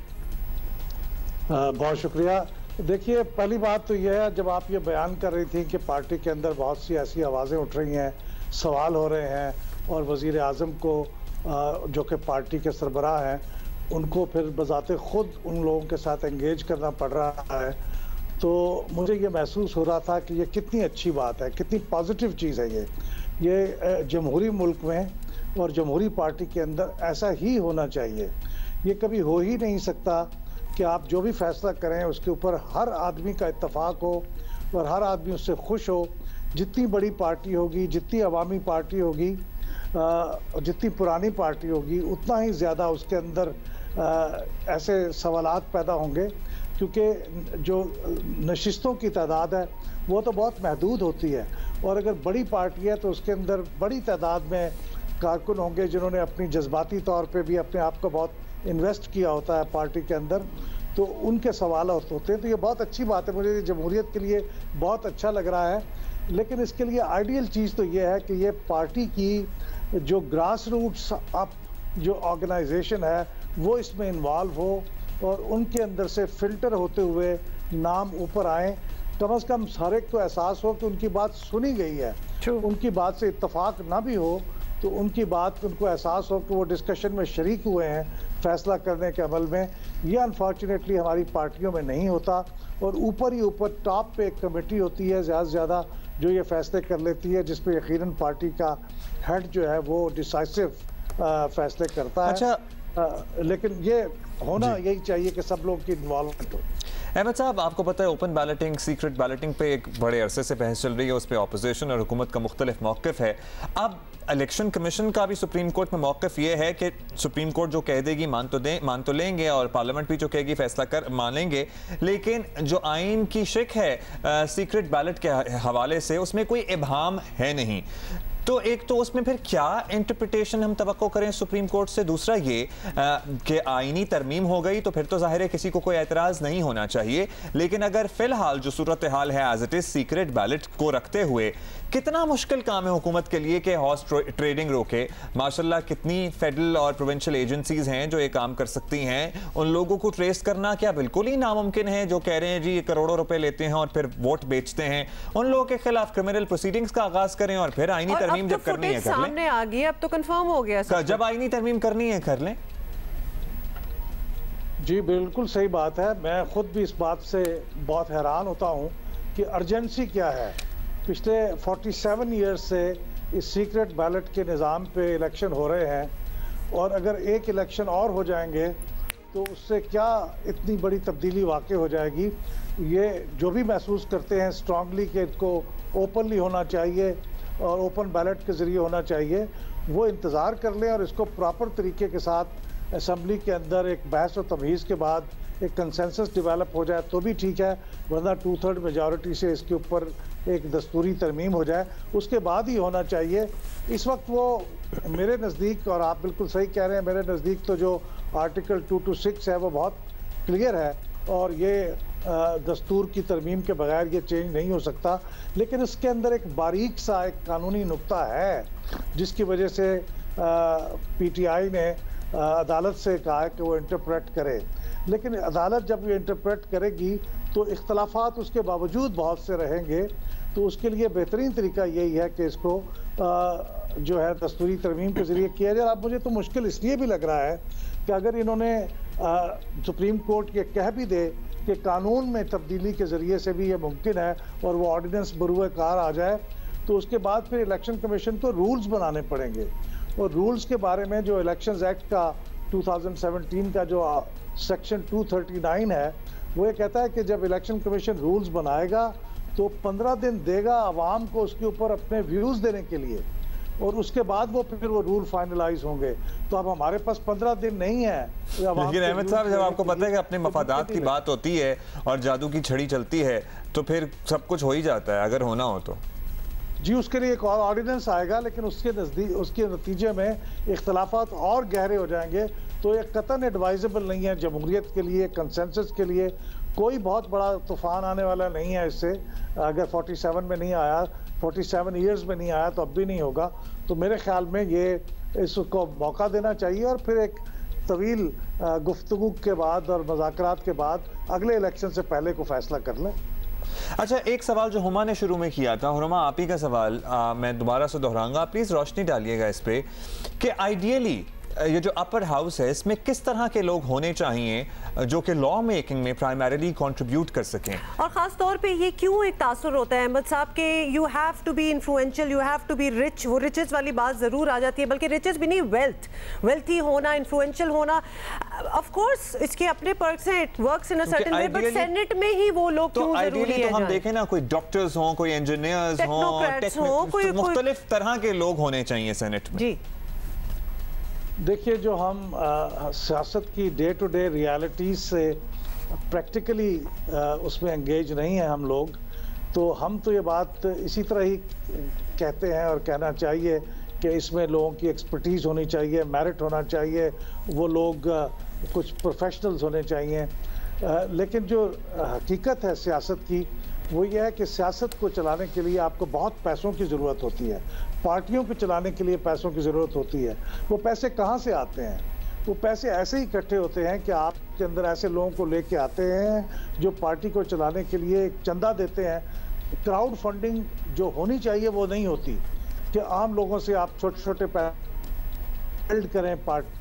Speaker 5: बहुत शुक्रिया। देखिए, पहली बात तो यह है, जब आप ये बयान कर रही थी कि पार्टी के अंदर बहुत सी ऐसी आवाज़ें उठ रही हैं, सवाल हो रहे हैं और वज़ीर आज़म को जो कि पार्टी के सरबराह हैं उनको फिर बजाते ख़ुद उन लोगों के साथ एंगेज करना पड़ रहा है, तो मुझे ये महसूस हो रहा था कि ये कितनी अच्छी बात है, कितनी पॉजिटिव चीज़ है ये जमहूरी मुल्क में और जमहूरी पार्टी के अंदर ऐसा ही होना चाहिए। ये कभी हो ही नहीं सकता कि आप जो भी फैसला करें उसके ऊपर हर आदमी का इत्तेफाक हो और हर आदमी उससे खुश हो। जितनी बड़ी पार्टी होगी, जितनी अवामी पार्टी होगी, जितनी पुरानी पार्टी होगी, उतना ही ज़्यादा उसके अंदर ऐसे सवालात पैदा होंगे, क्योंकि जो नशिस्तों की तादाद है वो तो बहुत महदूद होती है, और अगर बड़ी पार्टी है तो उसके अंदर बड़ी तादाद में कारकुन होंगे जिन्होंने अपनी जज्बाती तौर पे भी अपने आप को बहुत इन्वेस्ट किया होता है पार्टी के अंदर, तो उनके सवाल होते हैं। तो ये बहुत अच्छी बात है, मुझे जमहूरियत के लिए बहुत अच्छा लग रहा है। लेकिन इसके लिए आइडियल चीज़ तो ये है कि ये पार्टी की जो ग्रास रूट्स अप जो ऑर्गेनाइजेशन है वो इसमें इन्वॉल्व हो और उनके अंदर से फ़िल्टर होते हुए नाम ऊपर आए। कम से कम हर एक को एहसास हो कि उनकी बात सुनी गई है, उनकी बात से इत्तेफाक ना भी हो तो उनकी बात उनको एहसास हो कि वो डिस्कशन में शरीक हुए हैं फैसला करने के अमल में। ये अनफॉर्चुनेटली हमारी पार्टियों में नहीं होता, और ऊपर ही ऊपर टॉप पे एक कमेटी होती है ज़्यादा से ज़्यादा जो ये फैसले कर लेती है, जिसपे यकीनन पार्टी का हेड जो है वो डिसाइसिव फैसले करता है। अच्छा, लेकिन ये होना यही चाहिए कि सब लोग की इन्वॉल्वमेंट हो।
Speaker 1: अहमद साहब, आपको पता है ओपन बैलेटिंग, सीक्रेट बैलेटिंग पे एक बड़े अरसे से बहस चल रही है, उस पर अपोजिशन और हुकूमत का मुख्तलिफ मौक़िफ़ है। अब इलेक्शन कमीशन का भी सुप्रीम कोर्ट में मौक़िफ़ ये है कि सुप्रीम कोर्ट जो कह देगी मान तो लेंगे, और पार्लियामेंट भी जो कहेगी फैसला कर मानेंगे, लेकिन जो आइन की शिक है सीक्रेट बैलेट के हवाले से उसमें कोई इबहाम है नहीं। तो एक तो उसमें फिर क्या इंटरप्रिटेशन हम तवक्को करें सुप्रीम कोर्ट से? दूसरा ये कि आईनी तरमीम हो गई तो फिर तो जाहिर है किसी को कोई एतराज़ नहीं होना चाहिए, लेकिन अगर फिलहाल जो सूरत हाल है as it is secret ballot को रखते हुए कितना मुश्किल काम है हुकूमत के लिए कि हॉर्स ट्रेडिंग रोके। माशाल्लाह कितनी फेडरल और प्रोविंशियल एजेंसीज हैं जो ये काम कर सकती हैं। उन लोगों को ट्रेस करना क्या बिल्कुल ही नामुमकिन है जो कह रहे हैं जी करोड़ों रुपए लेते हैं और फिर वोट बेचते हैं। उन लोगों के खिलाफ क्रिमिनल प्रोसीडिंग्स का आगाज करें और फिर आईनी तरमीम जब करनी है कर लें।
Speaker 2: सामने आ गई, अब तो कंफर्म हो गया,
Speaker 1: जब आईनी तरमीम करनी है कर लें।
Speaker 5: जी बिल्कुल सही बात है। मैं खुद भी इस बात से बहुत हैरान होता हूँ कि अर्जेंसी क्या है। पिछले 47 ईयर्स से इस सीक्रेट बैलेट के निज़ाम पे इलेक्शन हो रहे हैं, और अगर एक इलेक्शन और हो जाएंगे तो उससे क्या इतनी बड़ी तब्दीली वाक़ई हो जाएगी। ये जो भी महसूस करते हैं स्ट्रांगली कि इसको ओपनली होना चाहिए और ओपन बैलेट के ज़रिए होना चाहिए, वो इंतज़ार कर लें और इसको प्रॉपर तरीके के साथ असम्बली के अंदर एक बहस और तमहीज़ के बाद एक कंसेंसस डेवलप हो जाए तो भी ठीक है, वरना 2/3 मेजॉरिटी से इसके ऊपर एक दस्तूरी तरमीम हो जाए, उसके बाद ही होना चाहिए। इस वक्त वो मेरे नज़दीक, और आप बिल्कुल सही कह रहे हैं, मेरे नज़दीक तो जो आर्टिकल 226 है वो बहुत क्लियर है और ये दस्तूर की तरमीम के बगैर ये चेंज नहीं हो सकता। लेकिन इसके अंदर एक बारीक सा एक कानूनी नुक्ता है जिसकी वजह से PTI ने अदालत से कहा है कि वो इंटरप्रेट करे, लेकिन अदालत जब ये इंटरप्रेट करेगी तो इख्तलाफात उसके बावजूद बहुत से रहेंगे। तो उसके लिए बेहतरीन तरीका यही है कि इसको जो है दस्तूरी तरमीम के ज़रिए किया जाए। अब मुझे तो मुश्किल इसलिए भी लग रहा है कि अगर इन्होंने सुप्रीम कोर्ट ये कह भी दे कि कानून में तब्दीली के ज़रिए से भी ये मुमकिन है और वो ऑर्डिनेंस बरूए कार आ जाए, तो उसके बाद फिर इलेक्शन कमीशन को रूल्स बनाने पड़ेंगे। और रूल्स के बारे में जो इलेक्शंस एक्ट का 2017 का जो सेक्शन 239 है वो ये कहता है कि जब इलेक्शन कमीशन रूल्स बनाएगा तो 15 दिन देगा आवाम को उसके ऊपर अपने व्यूज़ देने के लिए, और उसके बाद वो फिर वो रूल फाइनलाइज होंगे। तो अब हमारे पास 15 दिन नहीं है।
Speaker 1: लेकिन अहमद साहब, जब आपको पता है कि अपने मफादात की बात होती है और जादू की छड़ी चलती है तो फिर सब कुछ हो ही जाता है अगर होना हो तो।
Speaker 5: जी, उसके लिए एक और ऑर्डिनेंस आएगा, लेकिन उसके नज़दीक उसके नतीजे में इख्तलाफात और गहरे हो जाएंगे तो ये कतन एडवाइजेबल नहीं है जमहूरियत के लिए, कंसेंसस के लिए। कोई बहुत बड़ा तूफान आने वाला नहीं है इससे। अगर 47 में नहीं आया, 47 ईयर्स में नहीं आया, तो अब भी नहीं होगा। तो मेरे ख्याल में ये इसको मौका देना चाहिए और फिर एक तवील गुफ्तगू के बाद और मुज़ाकरात के बाद अगले इलेक्शन से पहले को फैसला कर लें।
Speaker 1: अच्छा, एक सवाल जो हुमा ने शुरू में किया था, हुमा आप ही का सवाल मैं दोबारा से दोहराऊंगा, आप प्लीज़ रोशनी डालिएगा इस पे कि आइडियली ये जो अपर हाउस है इसमें किस तरह के लोग होने चाहिए जो कि लॉ मेकिंग में प्राइमरीली कंट्रीब्यूट कर सकें, और
Speaker 2: ख़ास तौर पे ये क्यों एक तासुर होता है अहमद साहब के you have to be influential, you have to be rich. वो रिचेस वाली बात ज़रूर आ जाती है, बल्कि रिचेस भी नहीं, वेल्थी होना, इन्फ्लुएंशियल होना। ऑफ कोर्स इसके अपने पर्क्स हैं, it works in a certain way, but senate में ही वो लोग क्यों जरूरी है?
Speaker 1: तो हम देखें ना, कोई डॉक्टर्स हों, कोई इंजीनियर्स हों, कोई मुख्तलिफ तरह के लोग होने चाहिए सेनेट में। जी
Speaker 5: देखिए, जो हम सियासत की डे टू डे रियलिटीज से प्रैक्टिकली उसमें एंगेज नहीं है हम लोग, तो हम तो ये बात इसी तरह ही कहते हैं और कहना चाहिए कि इसमें लोगों की एक्सपर्टीज़ होनी चाहिए, मेरिट होना चाहिए, वो लोग कुछ प्रोफेशनल्स होने चाहिए। लेकिन जो हकीकत है सियासत की, वो ये है कि सियासत को चलाने के लिए आपको बहुत पैसों की ज़रूरत होती है, पार्टियों को चलाने के लिए पैसों की ज़रूरत होती है। वो पैसे कहाँ से आते हैं? वो पैसे ऐसे ही इकट्ठे होते हैं कि आपके अंदर ऐसे लोगों को लेके आते हैं जो पार्टी को चलाने के लिए एक चंदा देते हैं। क्राउड फंडिंग जो होनी चाहिए वो नहीं होती कि आम लोगों से आप छोटे छोटे बिल्ड करें पार्टी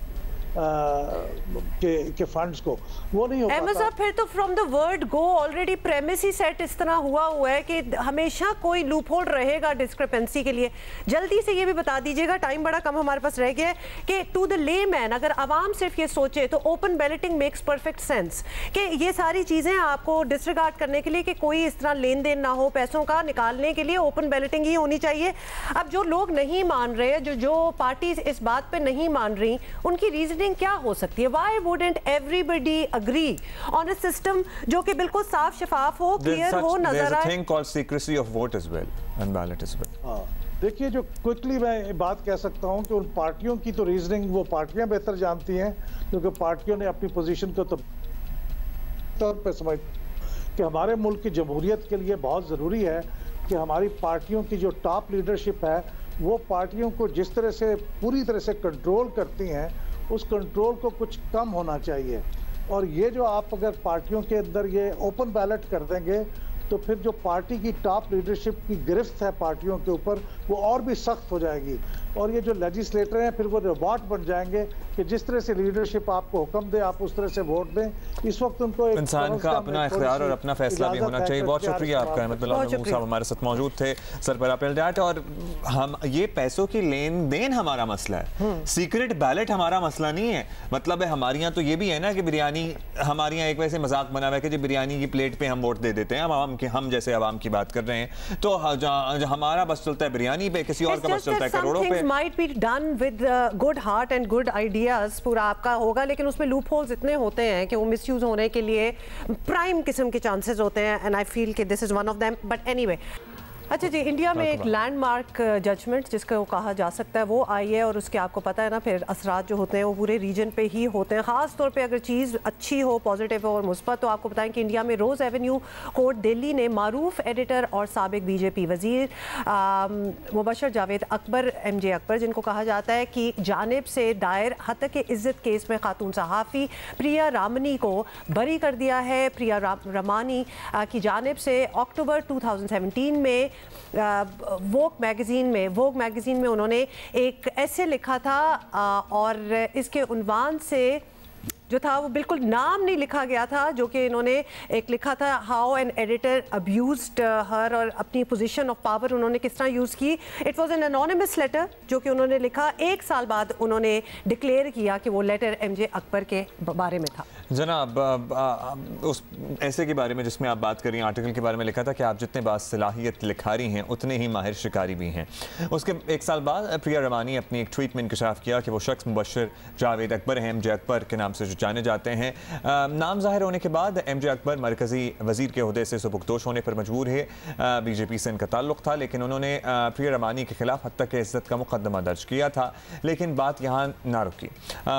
Speaker 5: के फंड्स को, वो नहीं हो पाता।
Speaker 2: फिर तो from the word go already premise he set इस तरह हुआ है कि हमेशा कोई लूप होल रहेगा डिस्क्रिपेंसी के लिए। जल्दी से ये भी बता दीजिएगा, टाइम बड़ा कम हमारे पास रह गया है, कि टू द ले मैन अगर आवाम सिर्फ ये सोचे तो open balloting makes perfect sense कि ये सारी चीज़ें आपको डिसरिगार्ड करने के लिए कि कोई इस तरह लेन देन ना हो पैसों का, निकालने के लिए ओपन बैलेटिंग ही होनी चाहिए। अब जो लोग नहीं मान रहे, जो पार्टी इस बात पर नहीं मान रही, उनकी रीजनिंग क्या हो सकती है? Why wouldn't everybody agree on a system जो कि बिल्कुल साफ शफाफ हो, क्लियर हो, नजर आए?
Speaker 1: There's a thing called secrecy of vote as well and ballot as well.
Speaker 5: हाँ, देखिए, जो क्विकली मैं बात कह सकता हूँ कि उन पार्टियों की तो रीजनिंग वो पार्टियां बेहतर जानती हैं, क्योंकि पार्टियों ने अपनी पोजीशन को तो तौर पर समझ कि हमारे मुल्क की जमहूरियत के लिए बहुत ज़रूरी है कि हमारी पार्टियों की जो टॉप लीडरशिप है वो पार्टियों को जिस तरह से पूरी तरह से कंट्रोल करती हैं, उस कंट्रोल को कुछ कम होना चाहिए। और ये जो आप अगर पार्टियों के अंदर ये ओपन बैलेट कर देंगे तो फिर जो पार्टी की टॉप लीडरशिप की गिरफ्त है पार्टियों के ऊपर, वो और भी सख्त हो जाएगी। और ये जो लेजिस्लेटर हैं फिर वो रोबोट बन जाएंगे कि जिस तरह से लीडरशिप आपको हुक्म दे आप उस तरह से वोट दें। इस वक्त उनको
Speaker 1: इंसान का अपना इख्तियार और अपना फैसला भी होना चाहिए। बहुत शुक्रिया आपका अहमदुल्लाह महमूद साहब हमारे साथ मौजूद थे सरबराह पिलडाट। और हम ये पैसों की लेन देन हमारा मसला है, सीक्रेट बैलेट हमारा मसला नहीं है। मतलब है हमारे यहाँ तो ये भी है ना कि बिरयानी, हमारे यहाँ एक वैसे मजाक बना हुआ है कि जो बिरयानी की प्लेट पे हम वोट दे देते हैं, हम जैसे आवाम की बात कर रहे हैं, तो हमारा बस चलता है बिरयानी पे, किसी और का बस चलता है करोड़ों पे।
Speaker 2: might be done with good heart and good ideas, पूरा आपका होगा, लेकिन उसमें लूप होल्स इतने होते हैं कि वो मिसयूज होने के लिए प्राइम किस्म के चांसेस होते हैं, एंड आई फील कि this is one of them. But anyway, अच्छा जी, इंडिया में एक लैंडमार्क जजमेंट जिसको कहा जा सकता है वो आई है, और उसके आपको पता है ना फिर असरात जो होते हैं वो पूरे रीजन पे ही होते हैं। ख़ास तौर पे अगर चीज़ अच्छी हो, पॉजिटिव हो और मुस्बत, तो आपको बताएं कि इंडिया में रोज़ एवेन्यू कोर्ट दिल्ली ने मारूफ एडिटर और साबिक बीजेपी वज़ीर मुबशर जावेद अकबर MJ अकबर, जिनको कहा जाता है कि जानिब से दायर हतक इज़्ज़त केस में खातून सहाफ़ी प्रिया रामनी को बरी कर दिया है। प्रिया रामानी की जानिब से अक्टूबर 2017 में वोग मैगज़ीन में उन्होंने एक ऐसे लिखा था, और इसके उन्वान से जो था वो बिल्कुल नाम नहीं लिखा गया था, जो कि इन्होंने एक लिखा था हाउ एन एडिटर अब्यूज्ड हर, और अपनी पोजीशन ऑफ पावर उन्होंने किस तरह यूज़ की। It was an anonymous letter जो कि उन्होंने लिखा। 1 साल बाद उन्होंने डिक्लेयर किया कि वो लेटर MJ अकबर के बारे में था।
Speaker 1: जनाब, उस ऐसे के बारे में जिसमें आप बात कर रही हैं, आर्टिकल के बारे में लिखा था कि आप जितने बासलाहियत लिखारी हैं उतने ही माहिर शिकारी भी हैं। उसके 1 साल बाद प्रिया रमानी अपनी एक ट्वीट में इंकशाफ किया कि वो शख्स मुबशर जावेद अकबर हैं, MJ अकबर के नाम से जो जाने जाते हैं। नाम जाहिर होने के बाद MJ अकबर मरकजी वजीर के ओहदे से सुबुकदोश होने पर मजबूर है। BJP से इनका ताल्लुक था, लेकिन उन्होंने प्रिया रमानी के खिलाफ हत्या के इज्जत का मुकदमा दर्ज किया था। लेकिन बात यहाँ ना रुकी।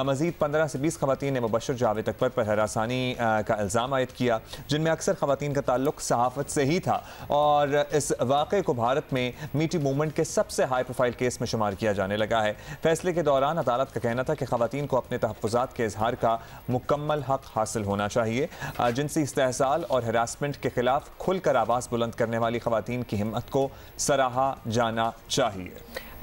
Speaker 1: मजीद 15 से 20 खवातीन ने मुबशर जावेद अकबर पर हरासानी का इल्ज़ाम आयद किया, जिनमें अक्सर खवातीन का ताल्लुक सहाफ़त से ही था और इस वाक़े को भारत में मीटी मूवमेंट के सबसे हाई प्रोफाइल केस में शुमार किया जाने लगा है। फैसले के दौरान अदालत का कहना था कि खवातीन को अपने तहफ़्फ़ुज़ात के इजहार का मुकम्मल हक हासिल होना चाहिए। जिनसी इस्तेहसाल और हरासमेंट के खिलाफ खुलकर आवाज़ बुलंद करने वाली खवातीन की हिम्मत को सराहा जाना चाहिए।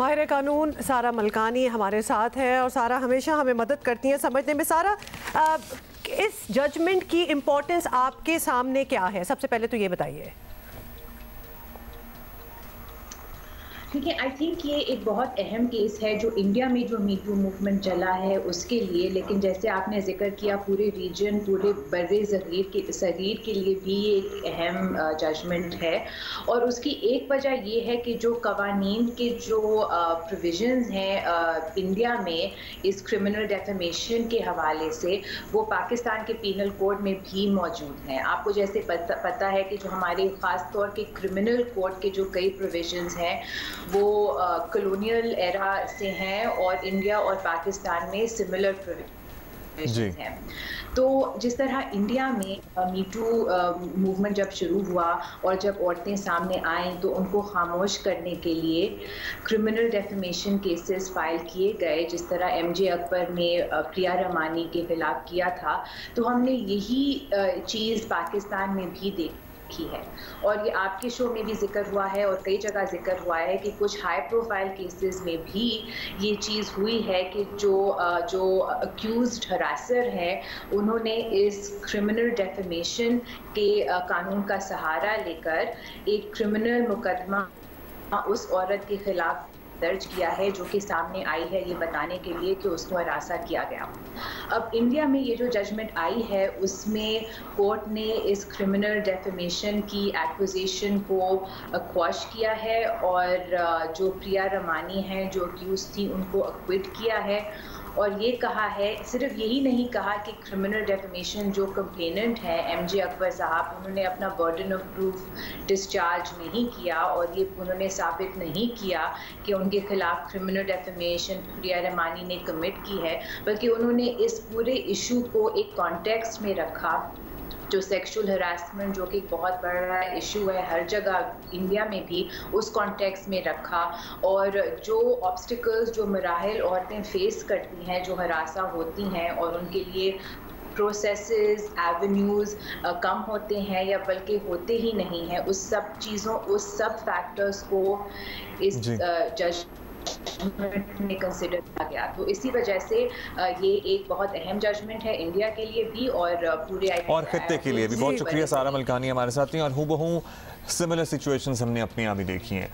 Speaker 2: माहिर कानून सारा मलकानी हमारे साथ है और सारा हमेशा हमें मदद करती हैं समझने में। सारा, इस जजमेंट की इम्पोर्टेंस आपके सामने क्या है, सबसे पहले तो ये बताइए।
Speaker 6: देखिए, आई थिंक ये एक बहुत अहम केस है जो इंडिया में जो मी टू मूवमेंट चला है उसके लिए, लेकिन जैसे आपने जिक्र किया पूरे रीजन, पूरे बर्रे सगीर के लिए भी ये एक अहम जजमेंट है। और उसकी एक वजह ये है कि जो कवानीन के जो प्रोविजंस हैं इंडिया में इस क्रिमिनल डेफेमेशन के हवाले से, वो पाकिस्तान के पीनल कोड में भी मौजूद हैं। आपको जैसे पता है कि जो हमारे ख़ास तौर के क्रिमिनल कोड के जो कई प्रोविजंस हैं वो कॉलोनियल एरा से हैं और इंडिया और पाकिस्तान में सिमिलर प्रोविजंस हैं। तो जिस तरह इंडिया में मी टू मूवमेंट जब शुरू हुआ और जब औरतें सामने आईं तो उनको खामोश करने के लिए क्रिमिनल डेफेमेशन केसेस फाइल किए गए, जिस तरह MJ अकबर ने प्रिया रमानी के खिलाफ किया था, तो हमने यही चीज़ पाकिस्तान में भी देखी है। और ये आपके शो में भी जिक्र हुआ है और कई जगह जिक्र हुआ है कि कुछ हाई प्रोफाइल केसेस में भी ये चीज़ हुई है कि जो अक्यूज्ड हरासर हैं उन्होंने इस क्रिमिनल डेफेमेशन के कानून का सहारा लेकर एक क्रिमिनल मुकदमा उस औरत के खिलाफ दर्ज किया है जो कि सामने आई है ये बताने के लिए कि उसको हरासा किया गया। अब इंडिया में ये जो जजमेंट आई है उसमें कोर्ट ने इस क्रिमिनल डेफेमेशन की एक्विजिशन को क्वॉश किया है और जो प्रिया रमानी हैं जो अक्यूज थी उनको एक्विट किया है। और ये कहा है, सिर्फ यही नहीं कहा कि क्रिमिनल डेफेमेशन जो कंप्लेनेंट है MJ अकबर साहब, उन्होंने अपना बर्डन ऑफ प्रूफ डिस्चार्ज नहीं किया और ये उन्होंने साबित नहीं किया कि उनके खिलाफ क्रिमिनल डेफेमेशन प्रिया रमानी ने कमिट की है, बल्कि उन्होंने इस पूरे इशू को एक कॉन्टेक्स्ट में रखा जो सेक्सुअल हरासमेंट जो कि बहुत बड़ा इशू है हर जगह इंडिया में भी, उस कॉन्टेक्स्ट में रखा। और जो ऑब्स्टिकल्स, जो मराहिल औरतें फेस करती हैं जो हरासा होती हैं और उनके लिए प्रोसेसेस, एवेन्यूज़ कम होते हैं या बल्कि होते ही नहीं हैं, उस सब चीज़ों, उस सब फैक्टर्स को इस जज में कंसिडर किया गया। तो इसी वजह से ये एक बहुत अहम जजमेंट है इंडिया के लिए भी और पूरे
Speaker 1: और खित्ते के लिए भी। बहुत शुक्रिया सारा मलकानी हमारे साथ हैं और हूबहू सिमिलर सिचुएशंस हमने अपने यहाँ भी देखी हैं।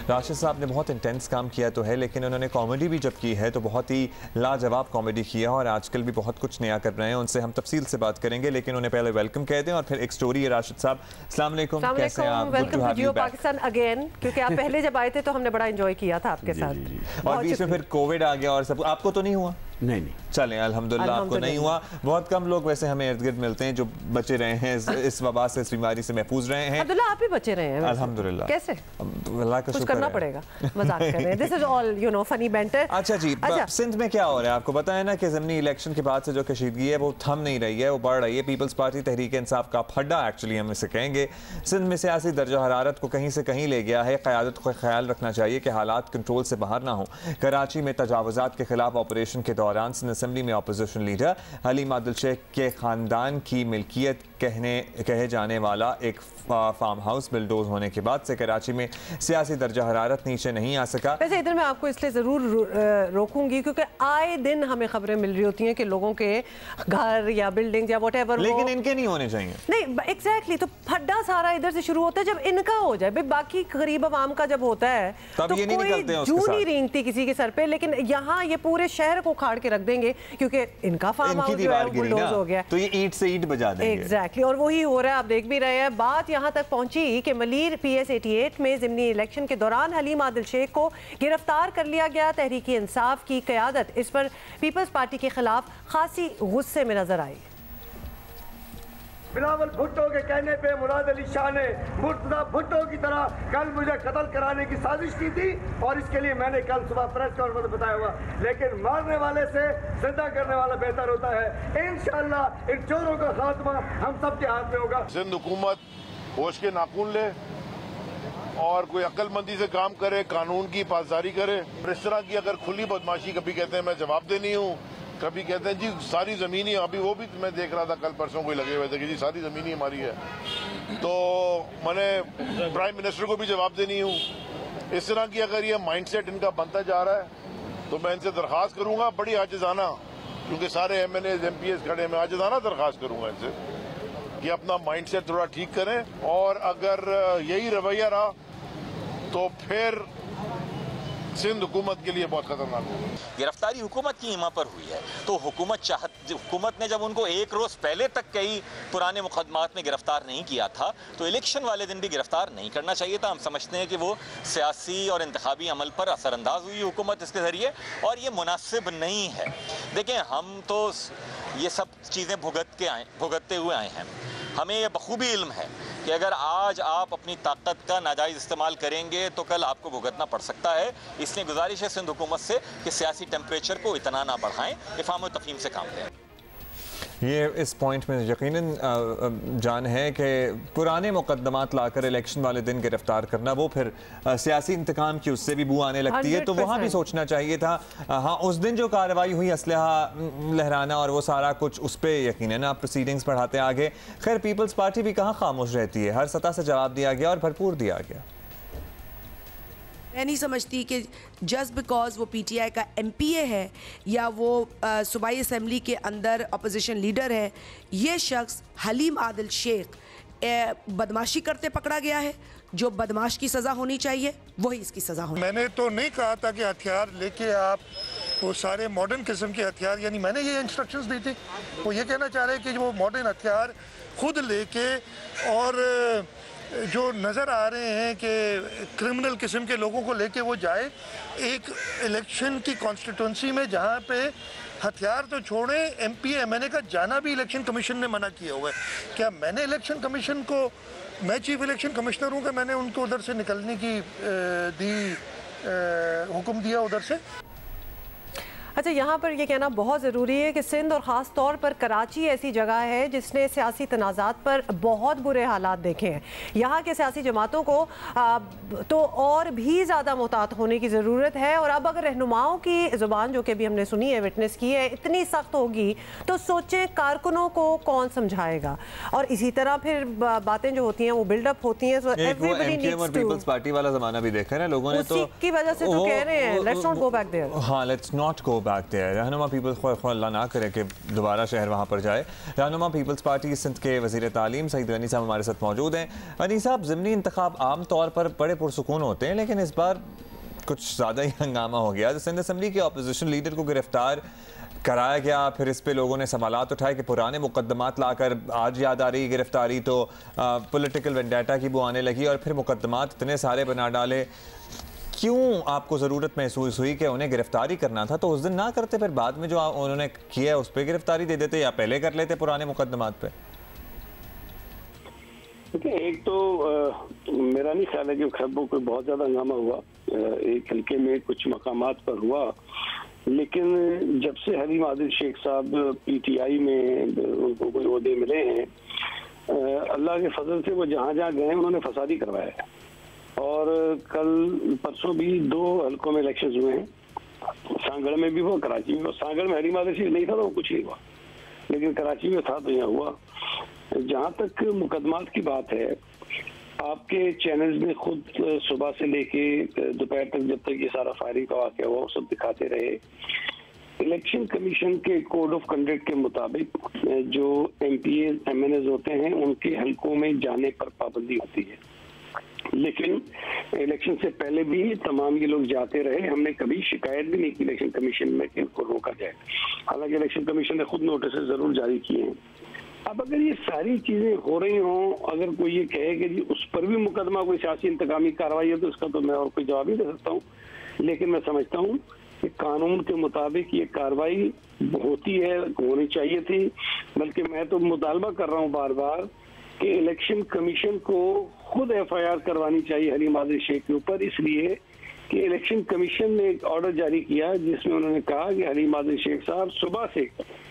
Speaker 1: राशिद साहब ने बहुत इंटेंस काम किया तो है, लेकिन उन्होंने कॉमेडी भी जब की है तो बहुत ही लाजवाब कॉमेडी किया और आजकल भी बहुत कुछ नया कर रहे हैं। उनसे हम तफसील से बात करेंगे, लेकिन उन्हें पहले वेलकम कह दें और फिर एक स्टोरी है। राशिद साहब अस्सलाम वालेकुम, कैसे हैं आप?
Speaker 2: Welcome to Geo Pakistan again, क्योंकि आप पहले जब आए थे तो हमने बड़ा एंजॉय किया था आपके साथ
Speaker 1: और बीच में फिर कोविड आ गया और सब। आपको तो नहीं हुआ?
Speaker 7: नहीं
Speaker 1: चलें अल्हम्दुलिल्लाह आपको नहीं हुआ। बहुत कम लोग वैसे हमें इर्द गिर्द मिलते हैं जो बचे रहे हैं इस वबा से, इस बीमारी से महफूज रहे हैं।
Speaker 2: अब्दुल्ला आप भी बचे रहे हैं
Speaker 1: अल्हम्दुलिल्लाह।
Speaker 2: कैसे?
Speaker 1: अल्लाह का
Speaker 2: कुछ
Speaker 1: शुक्र
Speaker 2: करना पड़ेगा, मजाक कर रहे हैं। This is all you know funny banter.
Speaker 1: अच्छा जी, सिंध में क्या हो रहा है आपको पता है ना कि ज़मीनी इलेक्शन के बाद से जो कशीदगी है वो थम नहीं रही है, वो बढ़ रही है। पीपल्स पार्टी तहरीक इंसाफ का फड्डा एक्चुअली हम इसे कहेंगे सिंध में सियासी दर्जा हरारत को कहीं से कहीं ले गया है। क़यादत को ख्याल रखना चाहिए कि हालात कंट्रोल से बाहर ना हो। कराची में तजावुज़ात के खिलाफ ऑपरेशन के दौरान सिंध असम्बली में अपोजिशन लीडर हलीम आदिल शेख के खानदान की मिल्कियत कहे जाने वाला एक फार्म हाउस बिल्डोज होने के बाद से कराची में सियासी दर्जा हरारत नीचे नहीं आ सका।
Speaker 2: वैसे इधर मैं आपको इसलिए ज़रूर रोकूंगी क्योंकि आए दिन हमें खबरें मिल रही होती हैं कि लोगों के घर या बिल्डिंग या व्हाटएवर,
Speaker 1: लेकिन इनके नहीं होने चाहिए।
Speaker 2: नहीं एग्जैक्टली, तो फड्डा सारा इधर से शुरू होता है। जब इनका हो जाए भाई, बाकी गरीब आवाम का जब होता है
Speaker 1: तब
Speaker 2: तो
Speaker 1: ये नहीं
Speaker 2: कोई
Speaker 1: निकलते हैं
Speaker 2: जू नहीं रेंगती किसी के सर पे, लेकिन यहाँ ये पूरे शहर को उखाड़ उखाड़ के रख देंगे क्योंकि इनका फार्म हाउस जो है वो बुलडोज हो गया,
Speaker 1: तो ये ईंट से ईंट बजा देंगे।
Speaker 2: एग्जैक्टली, और वही हो रहा है, आप देख भी रहे हैं। बात यहाँ तक पहुंची कि मलीर PS 88 में ज़िमनी इलेक्शन के दौरान हलीम आदिल शेख को गिरफ्तार कर लिया गया। तहरीक इंसाफ की क़यादत इस पर पीपल्स पार्टी के खिलाफ खासी गुस्से में नजर आई।
Speaker 7: बिलावल भुट्टो के कहने पे मुराद अली शाह ने मुर्तजा भुट्टो की तरह कल मुझे कत्ल कराने की साजिश की थी और इसके लिए मैंने कल सुबह प्रेस कॉन्फ्रेंस में बताया हुआ, लेकिन मारने वाले से जिंदा करने वाला बेहतर होता है। इंशाअल्लाह इन चोरों का खात्मा हम सब के हाथ में होगा।
Speaker 8: सिंध हुकूमत होश के नाखून ले और कोई अक्लमंदी से काम करे, कानून की पासदारी करे। इस तरह की अगर खुली बदमाशी, कभी कहते हैं मैं जवाबदेह नहीं हूँ, कभी कहते हैं जी सारी ज़मीन ही, अभी वो भी मैं देख रहा था कल परसों कोई लगे हुए थे कि जी सारी ज़मीन ही हमारी है, तो मैंने प्राइम मिनिस्टर को भी जवाब देनी हूँ। इस तरह की अगर ये माइंडसेट इनका बनता जा रहा है तो मैं इनसे दरख्वास्त करूँगा, बड़ी आजिज़ाना, क्योंकि सारे MNAs MPs खड़े, मैं आजिज़ाना दरख्वास्त करूँगा इनसे कि अपना माइंडसेट थोड़ा ठीक करें, और अगर यही रवैया रहा तो फिर सिंध हुकूमत के लिए बहुत खतरनाक है।
Speaker 9: गिरफ्तारी हुकूमत की हिम्मत पर हुई है, तो हुकूमत ने जब उनको एक रोज पहले तक कई पुराने मुकदमात में गिरफ्तार नहीं किया था तो इलेक्शन वाले दिन भी गिरफ्तार नहीं करना चाहिए था। हम समझते हैं कि वो सियासी और इंतखाबी अमल पर असरअंदाज हुई हुकूमत इसके जरिए, और ये मुनासिब नहीं है। देखें, हम तो ये सब चीज़ें भुगतते हुए आए हैं। हमें ये बखूबी इल्म है कि अगर आज आप अपनी ताकत का नाजायज़ इस्तेमाल करेंगे तो कल आपको भुगतना पड़ सकता है। इसलिए गुजारिश है सिंध हुकूमत से कि सियासी टेम्परेचर को इतना ना बढ़ाएं, इफ़हाम व तफ़हीम से काम लें।
Speaker 1: ये इस पॉइंट में यकीनन जान है कि पुराने मुकदमात लाकर इलेक्शन वाले दिन गिरफ्तार करना, वो फिर सियासी इंतकाम की उससे भी बू आने लगती है, तो वहाँ भी सोचना चाहिए था। हाँ, उस दिन जो कार्रवाई हुई, असलहा लहराना और वो सारा कुछ, उस पर यकीनन आप प्रोसीडिंग्स बढ़ाते आगे। खैर, पीपल्स पार्टी भी कहाँ खामोश रहती है, हर सतह से जवाब दिया गया और भरपूर दिया गया।
Speaker 10: मैं नहीं समझती कि जस्ट बिकॉज वो PTI का MPA है या वो सूबाई असम्बली के अंदर अपोजिशन लीडर है, ये शख्स हलीम आदिल शेख बदमाशी करते पकड़ा गया है। जो बदमाश की सज़ा होनी चाहिए वही इसकी सज़ा होनी।
Speaker 11: मैंने तो नहीं कहा था कि हथियार लेके आप वो सारे मॉडर्न किस्म के हथियार, यानी मैंने ये इंस्ट्रक्शंस दी थी, वो ये कहना चाह रहे हैं कि वो मॉडर्न हथियार खुद लेके और जो नज़र आ रहे हैं कि क्रिमिनल किस्म के लोगों को लेके वो जाए एक इलेक्शन की कॉन्स्टिट्यूंसी में जहाँ पे हथियार तो छोड़े, MPA MNA का जाना भी इलेक्शन कमीशन ने मना किया हुआ है। क्या मैंने इलेक्शन कमीशन को, मैं चीफ इलेक्शन कमिश्नर हूँ, कि मैंने उनको उधर से निकलने की हुक्म दिया उधर से?
Speaker 2: अच्छा, यहाँ पर ये कहना बहुत ज़रूरी है कि सिंध और ख़ास तौर पर कराची ऐसी जगह है जिसने सियासी तनाज़ात पर बहुत बुरे हालात देखे हैं। यहाँ के सियासी जमातों को तो और भी ज़्यादा मुहतात होने की ज़रूरत है, और अब अगर रहनुमाओं की ज़ुबान, जो कि भी हमने सुनी है, विटनेस की है, इतनी सख्त होगी तो सोचें कारकुनों को कौन समझाएगा। और इसी तरह फिर बातें जो होती हैं वो बिल्डअप होती हैं।
Speaker 1: पीपल्स पार्टी वाला ज़माना भी देखा है लोगों ने, तो
Speaker 2: की वजह से तो कह रहे हैं let's not go back there.
Speaker 1: हाँ, let's not go back there. रहनुमा पीपल्स, अल्लाह ना करे कि दोबारा शहर वहाँ पर जाए। रहनुमा पीपल्स पार्टी सिंध के वज़ीर तालीम सईद गनी साहब हमारे साथ मौजूद हैं। गनी साहब, ज़िमनी इंतखाब आम तौर पर बड़े पुरसुकून होते हैं, लेकिन इस बार कुछ ज़्यादा ही हंगामा हो गया। सिंध असम्बली के अपोजिशन लीडर को गिरफ्तार कराया गया, फिर इस पे लोगों ने सवालात उठाए कि पुराने मुकदमात लाकर आज याद आ रही गिरफ्तारी, तो पॉलिटिकल वेंडेटा की वो आने लगी और फिर मुकदमात इतने सारे बना डाले। क्यों आपको ज़रूरत महसूस हुई कि उन्हें गिरफ्तारी करना था, तो उस दिन ना करते, फिर बाद में जो उन्होंने किया उस पर गिरफ्तारी दे देते, या पहले कर लेते पुराने मुकदमात पे?
Speaker 12: देखिए, एक तो मेरा नहीं ख्याल है कि खैबर कोई बहुत ज़्यादा हंगामा हुआ, एक हल्के में कुछ मकामात पर हुआ, लेकिन जब से हलीम आदिल शेख साहब PTI में उनको कोई ओहदे मिले हैं, अल्लाह के फजल से वो जहाँ जहाँ गए उन्होंने फसादी करवाया है। और कल परसों भी 2 हल्कों में इलेक्शंस हुए हैं, सांगड़ में भी हुआ, कराची में। सांगड़ में हलीम आदिल शेख नहीं था तो कुछ नहीं हुआ, लेकिन कराची में था तो यहाँ हुआ। जहाँ तक मुकदमात की बात है, आपके चैनल्स में खुद सुबह से लेके दोपहर तक, जब तक ये सारा फायरिंग का वाक़या हुआ, वो सब दिखाते रहे। इलेक्शन कमीशन के कोड ऑफ कंडक्ट के मुताबिक जो MPA MNAs होते हैं उनके हल्कों में जाने पर पाबंदी होती है। लेकिन इलेक्शन से पहले भी तमाम ये लोग जाते रहे, हमने कभी शिकायत भी नहीं की इलेक्शन कमीशन में कि इनको रोका जाए। हालांकि इलेक्शन कमीशन ने खुद नोटिस जरूर जारी किए हैं। अब अगर ये सारी चीजें हो रही हों, अगर कोई ये कहे कि जी उस पर भी मुकदमा कोई सियासी इंतकामी कार्रवाई है, तो इसका तो मैं और कोई जवाब नहीं दे सकता हूँ। लेकिन मैं समझता हूँ कि कानून के मुताबिक ये कार्रवाई होती है, होनी चाहिए थी। बल्कि मैं तो मुतालबा कर रहा हूँ बार बार कि इलेक्शन कमीशन को खुद FIR करवानी चाहिए हलीम आदिल शेख के ऊपर, इसलिए कि इलेक्शन कमीशन ने एक ऑर्डर जारी किया जिसमें उन्होंने कहा कि हलीम आदिल शेख साहब सुबह से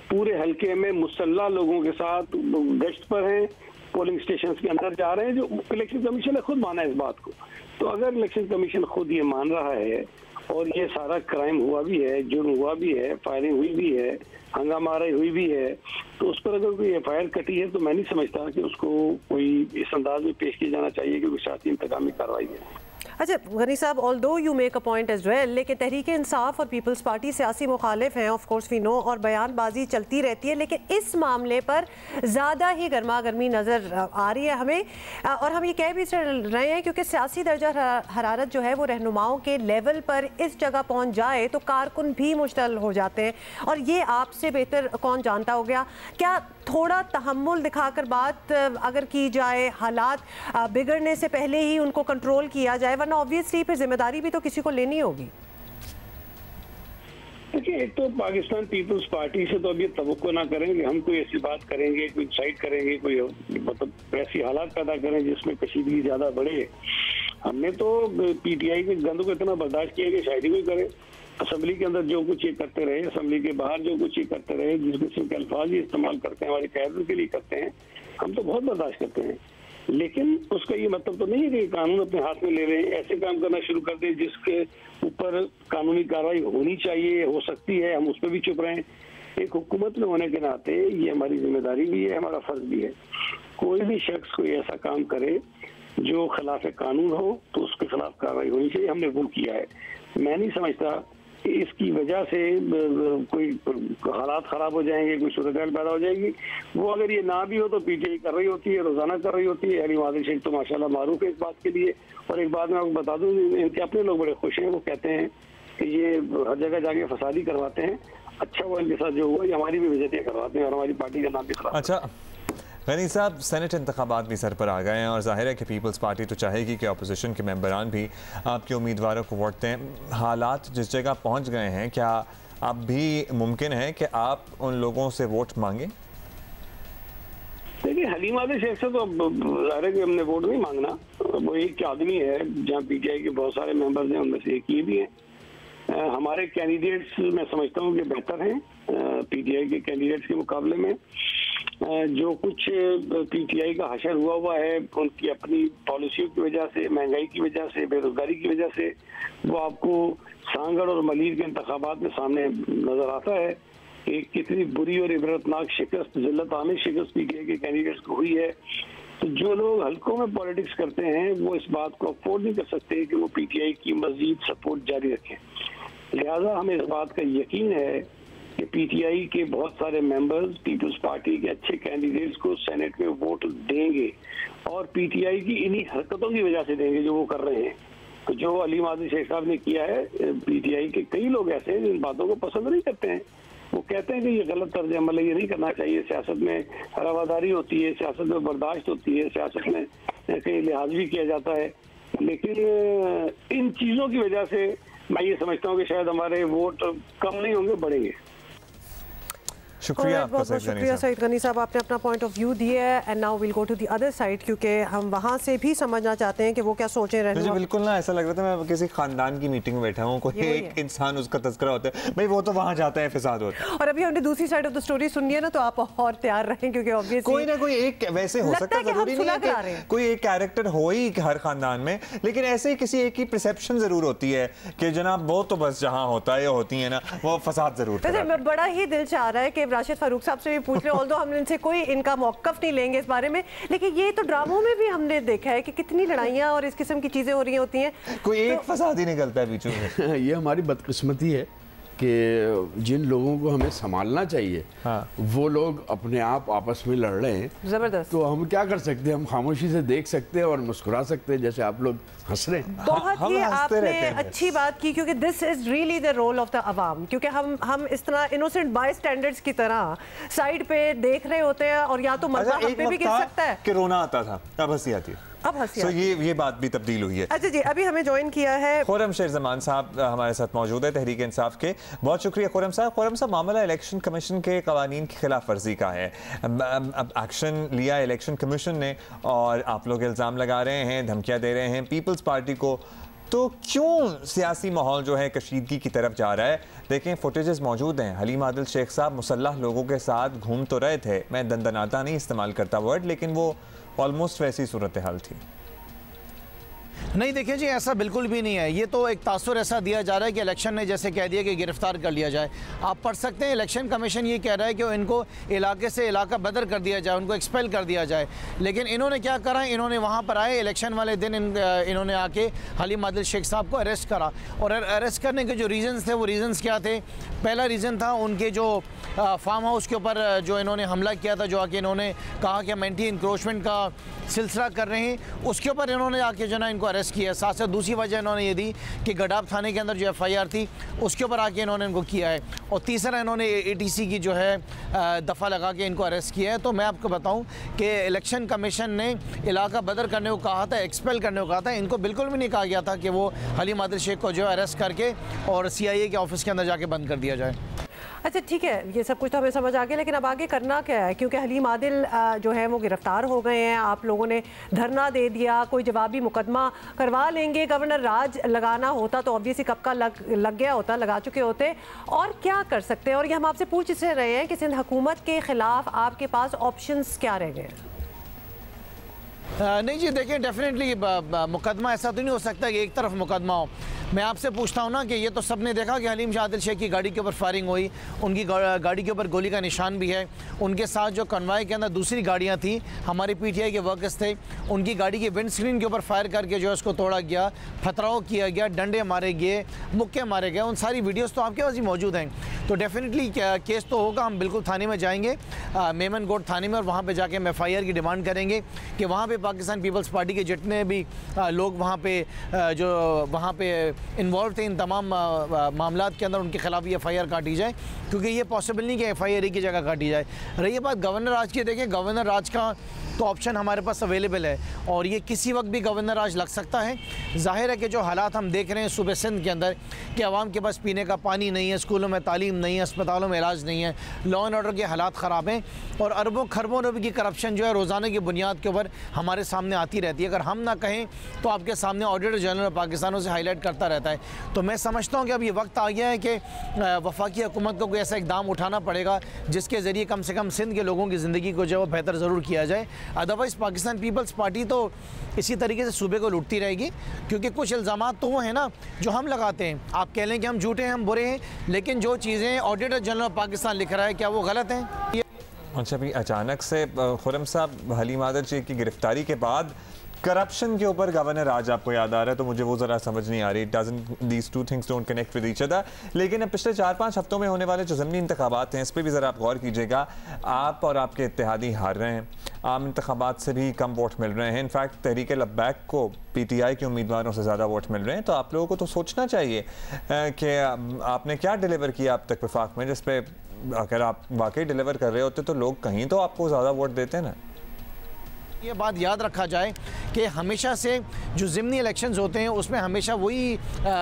Speaker 12: पूरे हलके में मुसल्ला लोगों के साथ गश्त पर हैं, पोलिंग स्टेशन के अंदर जा रहे हैं, जो इलेक्शन कमीशन ने खुद माना है इस बात को। तो अगर इलेक्शन कमीशन खुद ये मान रहा है और ये सारा क्राइम हुआ भी है, जुर्म हुआ भी है, फायरिंग हुई भी है, हंगामाराई हुई भी है, तो उस पर अगर कोई FIR कटी है तो मैं नहीं समझता कि उसको कोई इस अंदाज में पेश किया जाना चाहिए कि कोई सियासी इंतकामी कार्रवाई है।
Speaker 2: अच्छा Ghani sahab, although you make a point as well, लेकिन तहरीक इंसाफ और पीपल्स पार्टी सियासी मुखालिफ हैं, ऑफ कोर्स वी नो, और बयानबाजी चलती रहती है, लेकिन इस मामले पर ज़्यादा ही गर्मा गर्मी नज़र आ रही है हमें। और हम ये कह भी रहे हैं क्योंकि सियासी दर्जा हरारत जो है वो रहनुमाओं के लेवल पर इस जगह पहुँच जाए तो कारकुन भी मुश्तल हो जाते हैं, और ये आपसे बेहतर कौन जानता हो गया। क्या थोड़ा तहम्मुल दिखाकर बात अगर की जाए, हालात बिगड़ने से पहले ही उनको कंट्रोल किया जाए, वरना ऑब्वियसली फिर जिम्मेदारी भी तो किसी को लेनी होगी।
Speaker 12: देखिए, एक तो पाकिस्तान पीपल्स पार्टी से तो अब ये तवक्को ना करेंगे हम कोई ऐसी बात करेंगे, कोई साइड करेंगे, कोई मतलब ऐसी हालात पैदा करें जिसमें कशीदगी ज्यादा बढ़े। हमने तो PTI के गंद को इतना बर्दाश्त किया कि शायद ही कोई करे। असेंबली के अंदर जो कुछ ये करते रहे, असेंबली के बाहर जो कुछ ये करते रहे, जिस किस्म के अल्फाज ये इस्तेमाल करते हैं हमारी क़यादत के लिए करते हैं, हम तो बहुत बर्दाश्त करते हैं। लेकिन उसका ये मतलब तो नहीं है कि कानून अपने हाथ में ले रहे हैं, ऐसे काम करना शुरू कर दें जिसके ऊपर कानूनी कार्रवाई होनी चाहिए, हो सकती है, हम उस पर भी चुप रहें। एक हुकूमत में होने के नाते ये हमारी जिम्मेदारी भी है, हमारा फर्ज भी है। कोई भी शख्स कोई ऐसा काम करे जो खिलाफ कानून हो तो उसके खिलाफ कार्रवाई होनी चाहिए, हमने वो किया है। मैं नहीं समझता कि इसकी वजह से कोई हालात खराब हो जाएंगे, कोई सूरत पैदा हो जाएगी। वो अगर ये ना भी हो तो PTI कर रही होती है, रोजाना कर रही होती है। हलीम आदिल शेख तो माशाल्लाह मारूफ है इस बात के लिए। और एक बात मैं आपको बता दूं, इनके अपने लोग बड़े खुश हैं, वो कहते हैं कि ये हर जगह जाके फसादी करवाते हैं। अच्छा वो इनके साथ जो हुआ ये हमारी भी बेइज्जती करवाते हैं और हमारी पार्टी का नाम भी खराब।
Speaker 1: अच्छा गनी साहब, सेनेट इंतखाबात भी सर पर आ गए हैं और जाहिर है कि पीपल्स पार्टी तो चाहेगी कि अपोजिशन के मेंबरान भी आपके उम्मीदवारों को वोट दें। हालात जिस जगह पहुंच गए हैं, क्या अब भी मुमकिन है कि आप उन लोगों से वोट मांगें?
Speaker 12: देखिए, हलीम आदिल शेख से तो जाहिर है कि हमने वोट नहीं मांगना। वो एक आदमी है, जहाँ PTI के बहुत सारे मेंबर्स हैं, उनमें से एक ये भी है। हमारे कैंडिडेट्स मैं समझता हूँ कि बेहतर हैं PTI के कैंडिडेट्स के मुकाबले में। जो कुछ PTI का हशर हुआ है उनकी अपनी पॉलिसियों की वजह से, महंगाई की वजह से, बेरोजगारी की वजह से, वो आपको सांगड़ और मलीर के इंतखाबात में सामने नजर आता है कि कितनी बुरी और इबरतनाक शिकस्त, जिल्लत आमिर शिकस्त PTI के कैंडिडेट्स को हुई है। तो जो लोग हल्कों में पॉलिटिक्स करते हैं वो इस बात को अफोर्ड नहीं कर सकते कि वो PTI की मजीद सपोर्ट जारी रखें। लिहाजा हमें इस बात का यकीन है कि PTI के बहुत सारे मेंबर्स पीपल्स पार्टी के अच्छे कैंडिडेट्स को सेनेट में वोट देंगे और PTI की इन्हीं हरकतों की वजह से देंगे जो वो कर रहे हैं। तो जो हलीम आदिल शेख साहब ने किया है, PTI के कई लोग ऐसे हैं जिन बातों को पसंद नहीं करते हैं। वो कहते हैं कि ये गलत तर्ज अमल है, ये नहीं करना चाहिए। सियासत में रवादारी होती है, सियासत में बर्दाश्त होती है, सियासत में कई लिहाज भी किया जाता है। लेकिन इन चीज़ों की वजह से मैं ये समझता हूँ कि शायद हमारे वोट कम नहीं होंगे, बढ़ेंगे।
Speaker 1: शुक्रिया,
Speaker 2: बहुत बहुत शुक्रिया सईद गनी साहब, आपने अपना पॉइंट ऑफ व्यू दिया है। And now will go to the other side, क्योंकि हम वहाँ से भी समझना चाहते हैं कि वो क्या सोचे रहे।
Speaker 1: मुझे बिल्कुल ना ऐसा लग रहा था मैं किसी खानदान की मीटिंग में बैठा हूँ, कोई एक इंसान उसका तज़किरा होता है, भाई वो तो वहाँ जाता है, फिसाद होता है।
Speaker 2: और अभी हमने दूसरी साइड ऑफ द स्टोरी सुनी है ना, तो आप और तैयार रहें, क्योंकि ऑब्वियसली कोई
Speaker 1: ना कोई एक वैसे हो सकता है, जरूरी नहीं है कि कोई एक कैरेक्टर हो ही हर खानदान में, लेकिन ऐसे ही किसी एक की परसेप्शन जरूर होती है कि जनाब वो तो बस जहाँ होता है होती है ना, वो फसाद जरूर।
Speaker 2: बड़ा ही दिल चाह रहा है कि राशिद फारूक साहब से भी पूछ रहे, ऑल्दो हम इनसे कोई इनका मौकफ नहीं लेंगे इस बारे में, लेकिन ये तो ड्रामों में भी हमने देखा है कि कितनी लड़ाइयाँ और इस किस्म की चीजें हो रही होती हैं,
Speaker 1: कोई एक फसाद ही निकलता है बीच में।
Speaker 13: ये हमारी बदकिस्मती है कि जिन लोगों को हमें संभालना चाहिए वो लोग अपने आप आपस में लड़ रहे हैं।
Speaker 2: जबरदस्त।
Speaker 13: तो हम क्या कर सकते हैं? हम खामोशी से देख सकते हैं और मुस्कुरा सकते हैं, जैसे आप लोग हंस रहे हैं।
Speaker 2: बहुत ही आपने अच्छी बात की, क्योंकि this is really the role of the अवाम, क्योंकि हम इस तरह इनोसेंट बाय स्टैंडर्ड्स की तरह साइड पे देख रहे होते हैं और या तो मजा हम पे भी गिर सकता है।
Speaker 1: कोरोना आता था, अब हंसी आती है।
Speaker 2: अब हंसी
Speaker 1: so ये बात भी तब्दील हुई है।
Speaker 2: अच्छा जी, अभी हमें ज्वाइन किया है
Speaker 1: खुर्रम शेर जमान साहब हमारे साथ मौजूद है, तहरीक इंसाफ के। बहुत शुक्रिया खुर्रम साहब। खुर्रम साहब, मामला इलेक्शन कमीशन के कवानीन की खिलाफ वर्जी का है। अब एक्शन लिया इलेक्शन कमीशन ने और आप लोग इल्ज़ाम लगा रहे हैं, धमकियाँ दे रहे हैं पीपल्स पार्टी को, तो क्यों सियासी माहौल जो है कशीदगी की तरफ जा रहा है? देखें, फुटेजेस मौजूद हैं। हलीम आदिल शेख साहब मुसल्लह लोगों के साथ घूम तो रहे थे, मैं दंदनाता नहीं इस्तेमाल करता वर्ड, लेकिन वो ऑलमोस्ट वैसी सूरत हाल थी।
Speaker 14: नहीं, देखिए जी, ऐसा बिल्कुल भी नहीं है। ये तो एक तासुर ऐसा दिया जा रहा है कि इलेक्शन ने जैसे कह दिया कि गिरफ्तार कर लिया जाए। आप पढ़ सकते हैं, इलेक्शन कमीशन ये कह रहा है कि इनको इलाके से इलाका बदर कर दिया जाए, उनको एक्सपेल कर दिया जाए। लेकिन इन्होंने क्या करा, इन्होंने वहाँ पर आए इलेक्शन वाले दिन इन्होंने आके हलीम आदिल शेख साहब को अरेस्ट करा। और अरेस्ट करने के जो रीज़न्स थे वो रीज़न्स क्या थे? पहला रीज़न था उनके जो फार्म हाउस के ऊपर जो इन्होंने हमला किया था, जो आके इन्होंने कहा कि हम एंटी इंक्रोचमेंट का सिलसिला कर रहे हैं, उसके ऊपर इन्होंने आके जो ना इनको अरेस्ट किया। साथ साथ दूसरी वजह इन्होंने ये दी कि गडाब थाने के अंदर जो FIR थी उसके ऊपर आके इन्होंने इनको किया है। और तीसरा इन्होंने ATC की जो है दफ़ा लगा के इनको अरेस्ट किया है। तो मैं आपको बताऊं कि इलेक्शन कमीशन ने इलाका बदर करने को कहा था, एक्सपेल करने को कहा था। इनको बिल्कुल भी नहीं कहा गया था कि वो हलीम आदिल शेख को जो है अरेस्ट करके और CIA के ऑफिस के अंदर जाके बंद कर दिया जाए।
Speaker 2: अच्छा ठीक है, ये सब कुछ तो हमें समझ आ गया, लेकिन अब आगे करना क्या है? क्योंकि हलीम आदिल जो है वो गिरफ्तार हो गए हैं, आप लोगों ने धरना दे दिया, कोई जवाबी मुकदमा करवा लेंगे। गवर्नर राज लगाना होता तो ऑब्वियसली कब का लग गया होता, लगा चुके होते। और क्या कर सकते हैं? और ये हम आपसे पूछ इसलिए रहे हैं कि सिंध हुकूमत के खिलाफ आपके पास ऑप्शंस क्या रह गए?
Speaker 14: नहीं जी, देखिए, डेफिनेटली मुकदमा ऐसा तो नहीं हो सकता कि एक तरफ मुकदमा हो। मैं आपसे पूछता हूँ ना कि ये तो सबने देखा कि हलीम आदिल शेख की गाड़ी के ऊपर फायरिंग हुई, उनकी गाड़ी के ऊपर गोली का निशान भी है। उनके साथ जो कन्वाय के अंदर दूसरी गाड़ियाँ थी, हमारे PTI के वर्कर्स थे, उनकी गाड़ी के विंड स्क्रीन के ऊपर फायर करके जो है उसको तोड़ा गया, पथराव किया गया, डंडे मारे गए, मुक्के मारे गए। उन सारी वीडियोज़ तो आपके पास ही मौजूद हैं। तो डेफिनेटली केस तो होगा, हम बिल्कुल थाने में जाएंगे, मेमन गोड थाने में, और वहाँ पर जाके हम FIR की डिमांड करेंगे कि वहाँ पर पाकिस्तान पीपल्स पार्टी के जितने भी लोग वहाँ पर जो वहाँ पर इन्वॉल्व थे इन तमाम मामलात के अंदर, उनके खिलाफ ये FIR काटी जाए, क्योंकि ये पॉसिबल नहीं कि FIR की जगह काटी जाए। रही बात गवर्नर राज की, देखें, गवर्नर राज का तो ऑप्शन हमारे पास अवेलेबल है और ये किसी वक्त भी गवर्नर राज लग सकता है। जाहिर है कि जो हालात हम देख रहे हैं सूबे सिंध के अंदर कि आवाम के पास पीने का पानी नहीं है, स्कूलों में तालीम नहीं है, अस्पतालों में इलाज नहीं है, लॉ एंड ऑर्डर के हालात ख़राब हैं और अरबों खरबों रुपये की करप्शन जो है रोज़ाना की बुनियाद के ऊपर हमारे सामने आती रहती है। अगर हम ना कहें तो आपके सामने ऑडिटर जनरल पाकिस्तानों से हाईलाइट करता रहता है। तो मैं समझता हूँ कि अब ये वक्त आ गया है कि वफाकी हुकूमत को कोई ऐसा इकदाम उठाना पड़ेगा जिसके ज़रिए कम से कम सिंध के लोगों की ज़िंदगी को जो है बेहतर ज़रूर किया जाए। अदरवाइज़ पाकिस्तान पीपल्स पार्टी तो इसी तरीके से सूबे को लूटती रहेगी, क्योंकि कुछ इल्ज़ाम तो वो हैं ना जो हम लगाते हैं। आप कह लें कि हम झूठे हैं, हम बुरे हैं, लेकिन जो चीज़ें ऑडिटर जनरल पाकिस्तान लिख रहा है क्या वो गलत हैं?
Speaker 1: अच्छा, अभी अचानक से खुर्रम साहब हलीम आदिल शेख की गिरफ्तारी के बाद करप्शन के ऊपर गवर्नर राज आपको याद आ रहा है, तो मुझे वो ज़रा समझ नहीं आ रही। These two things don't connect with each other. लेकिन अब पिछले 4-5 हफ्तों में होने वाले जो ज़मीनी इंतखाबात हैं, इस पर भी ज़रा आप गौर कीजिएगा। आप और आपके इत्तेहादी हार रहे हैं, आम इंतखाबात से भी कम वोट मिल रहे हैं। इनफैक्ट तहरीक लब्बैक को PTI के उम्मीदवारों से ज़्यादा वोट मिल रहे हैं। तो आप लोगों को तो सोचना चाहिए कि आपने क्या डिलीवर किया अब तक वफाक में, जिस पे अगर आप वाकई डिलीवर कर रहे होते तो लोग कहीं तो आपको ज़्यादा वोट देते ना।
Speaker 14: ये बात याद रखा जाए कि हमेशा से जो ज़िमनी इलेक्शंस होते हैं उसमें हमेशा वही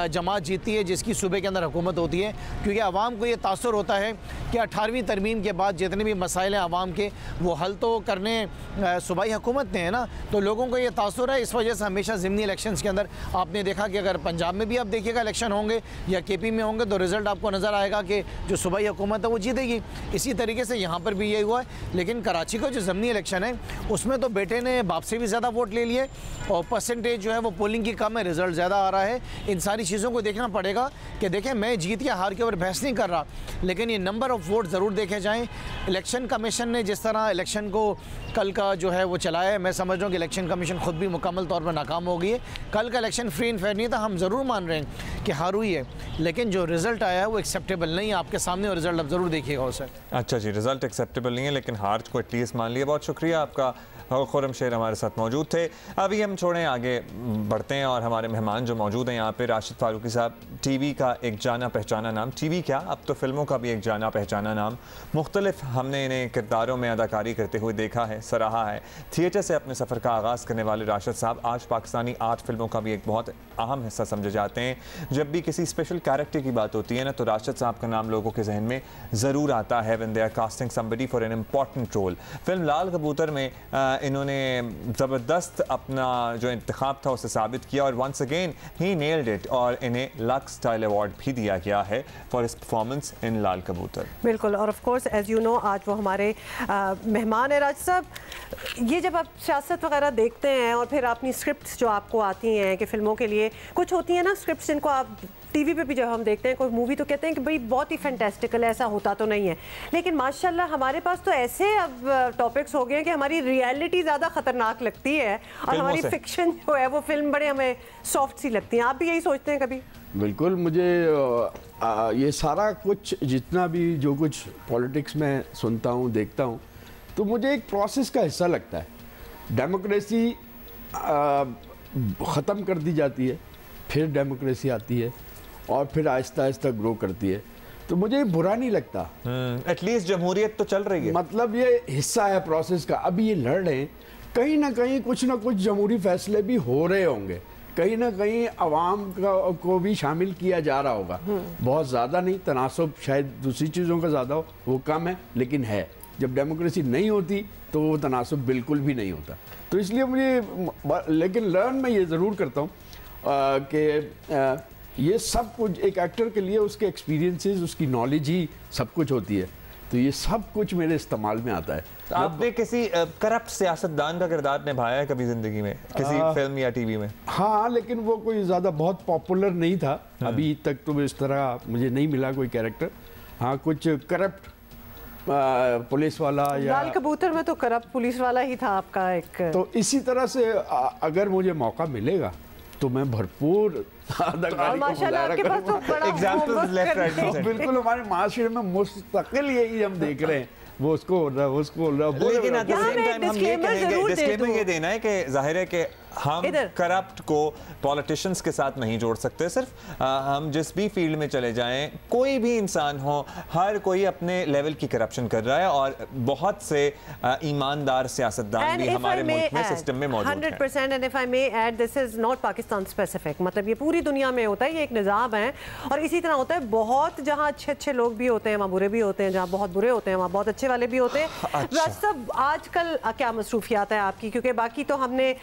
Speaker 14: जमात जीतती है जिसकी सूबे के अंदर हुकूमत होती है, क्योंकि आवाम को ये तासुर होता है कि 18वीं तरमीम के बाद जितने भी मसाइल हैं आवाम के वो हल तो करने सूबाई हुकूमत ने है ना। तो लोगों को ये तासुर है, इस वजह से हमेशा ज़िमनी इलेक्शंस के अंदर आपने देखा कि अगर पंजाब में भी आप देखिएगा इलेक्शन होंगे या KP में होंगे तो रिज़ल्ट आपको नज़र आएगा कि जो सूबाई हुकूमत है वो जीतेगी। इसी तरीके से यहाँ पर भी यही हुआ है। लेकिन कराची का जो ज़िमनी इलेक्शन है उसमें तो बेटे ने बाप से भी ज़्यादा वोट ले लिए और परसेंटेज जो है वो पोलिंग की कम है, रिजल्ट ज़्यादा आ रहा है। इन सारी चीज़ों को देखना पड़ेगा कि देखें, मैं जीत या हार के ऊपर बहस नहीं कर रहा, लेकिन ये नंबर ऑफ़ वोट ज़रूर देखे जाएँ। इलेक्शन कमीशन ने जिस तरह इलेक्शन को कल का जो है वो चलाया है, मैं समझ रहा हूँ कि इलेक्शन कमीशन खुद भी मुकम्मल तौर पर नाकाम हो गई है। कल का इलेक्शन फ्री एंड फेयर नहीं था, हम ज़रूर मान रहे हैं कि हार हुई है, लेकिन जो रिज़ल्ट आया है वो एक्सेप्टेबल नहीं है। आपके सामने और रिज़ल्ट अब ज़रूर देखिएगा उसे।
Speaker 1: अच्छा जी, रिज़ल्ट एक्सेप्टेबल नहीं है, लेकिन हार को एटलीस्ट मान लिया। बहुत शुक्रिया आपका, खुर्रम शेर हमारे साथ मौजूद थे। अभी हम छोड़ें, आगे बढ़ते हैं और हमारे मेहमान जो मौजूद हैं यहाँ पे, राशिद फारूकी साहब। टीवी का एक जाना पहचाना नाम, टीवी क्या, अब तो फिल्मों का भी एक जाना पहचाना नाम। मुख्तलिफ हमने इन्हें किरदारों में अदाकारी करते हुए देखा है, सराहा है। थिएटर से अपने सफ़र का आगाज़ करने वाले राशिद साहब आज पाकिस्तानी आर्ट फिल्मों का भी एक बहुत अहम हिस्सा समझे जाते हैं। जब भी किसी स्पेशल कैरेक्टर की बात होती है ना, तो राशिद साहब का नाम लोगों के जहन में ज़रूर आता है when they are casting somebody for an important role. Film Lal Kabootar में इन्होंने ज़बरदस्त अपना जो इंतखाब था उसे साबित किया और once again he nailed it, और इन्हें लक्स स्टाइल अवार्ड भी दिया गया है for his performance in Lal Kabootar.
Speaker 2: बिल्कुल, और of course as you know आज वो हमारे मेहमान है। राज साहब, ये जब आप सियासत वगैरह देखते हैं और फिर अपनी स्क्रिप्ट्स जो आपको आती हैं कि फ़िल्मों के लिए कुछ होती हैं ना स्क्रिप्ट्स, जिनको आप टीवी पे भी जब हम देखते हैं कोई मूवी तो कहते हैं कि भाई बहुत ही फैंटास्टिकल है, ऐसा होता तो नहीं है, लेकिन माशाल्लाह हमारे पास तो ऐसे अब टॉपिक्स हो गए हैं कि हमारी रियलिटी ज़्यादा ख़तरनाक लगती है और हमारी फिक्शन जो है वो फिल्म बड़े हमें सॉफ्ट सी लगती है। आप भी यही सोचते हैं कभी?
Speaker 13: बिल्कुल, मुझे ये सारा कुछ जितना भी जो कुछ पॉलिटिक्स में सुनता हूँ, देखता हूँ, तो मुझे एक प्रोसेस का हिस्सा लगता है। डेमोक्रेसी ख़त्म कर दी जाती है, फिर डेमोक्रेसी आती है और फिर आहिस्ता आहिस्ता ग्रो करती है, तो मुझे बुरा नहीं लगता।
Speaker 1: एटलीस्ट जमहूरियत तो चल रही है, मतलब
Speaker 13: ये हिस्सा है प्रोसेस का। अभी ये लड़ रहे हैं, कहीं ना कहीं कुछ ना कुछ जमहूरी फैसले भी हो रहे होंगे, कहीं ना कहीं अवाम को भी शामिल किया जा रहा होगा। बहुत ज़्यादा नहीं, तनासब शायद दूसरी चीज़ों का ज़्यादा हो, वो कम है, लेकिन है। जब डेमोक्रेसी नहीं होती तो वो तनासब बिल्कुल भी नहीं होता। तो इसलिए मुझे, लेकिन लर्न मैं ये ज़रूर करता हूँ कि ये सब कुछ एक एक्टर के लिए उसके एक्सपीरियंसेस, उसकी नॉलेज ही सब कुछ होती है, तो ये सब कुछ मेरे इस्तेमाल में आता है।
Speaker 1: तो आपने किसी करप्ट सियासतदान का किरदार निभाया है कभी ज़िंदगी में, किसी फिल्म या टीवी में?
Speaker 13: हाँ, लेकिन वो कोई ज़्यादा बहुत पॉपुलर नहीं था अभी तक, तो इस तरह मुझे नहीं मिला कोई कैरेक्टर। हाँ, कुछ करप्ट पुलिस वाला या
Speaker 2: लाल कबूतर में तो करप्ट पुलिस वाला ही था आपका एक।
Speaker 13: तो इसी तरह से अगर मुझे मौका मिलेगा तो मैं भरपूर बिल्कुल हमारे माशरे में मुस्तकिल यही हम देख रहे हैं, वो उसको हो रहा है, उसको हो रहा है।
Speaker 1: लेकिन एट द सेम टाइम हम ये कहेंगे, डिस्क्लेमर ये देना है कि जाहिर है कि हम करप्ट को पॉलिटिशियंस के साथ नहीं जोड़ सकते। सिर्फ हम जिस भी फील्ड में चले जाएं, कोई भी इंसान हो, हर कोई अपने लेवल की करप्शन कर रहा है और बहुत से ईमानदार सियासतदान भी हमारे मुल्क में सिस्टम में मौजूद हैं।
Speaker 2: 100% and if I may add, this is not Pakistan specific, मतलब ये पूरी दुनिया में होता है, ये एक निज़ाम है और इसी तरह होता है। बहुत जहाँ अच्छे अच्छे लोग भी होते हैं वहाँ बुरे भी होते हैं, जहाँ बहुत बुरे होते हैं वहाँ बहुत अच्छे वाले भी होते हैं। सब आजकल क्या मसरूफियात है आपकी, क्योंकि बाकी तो हमने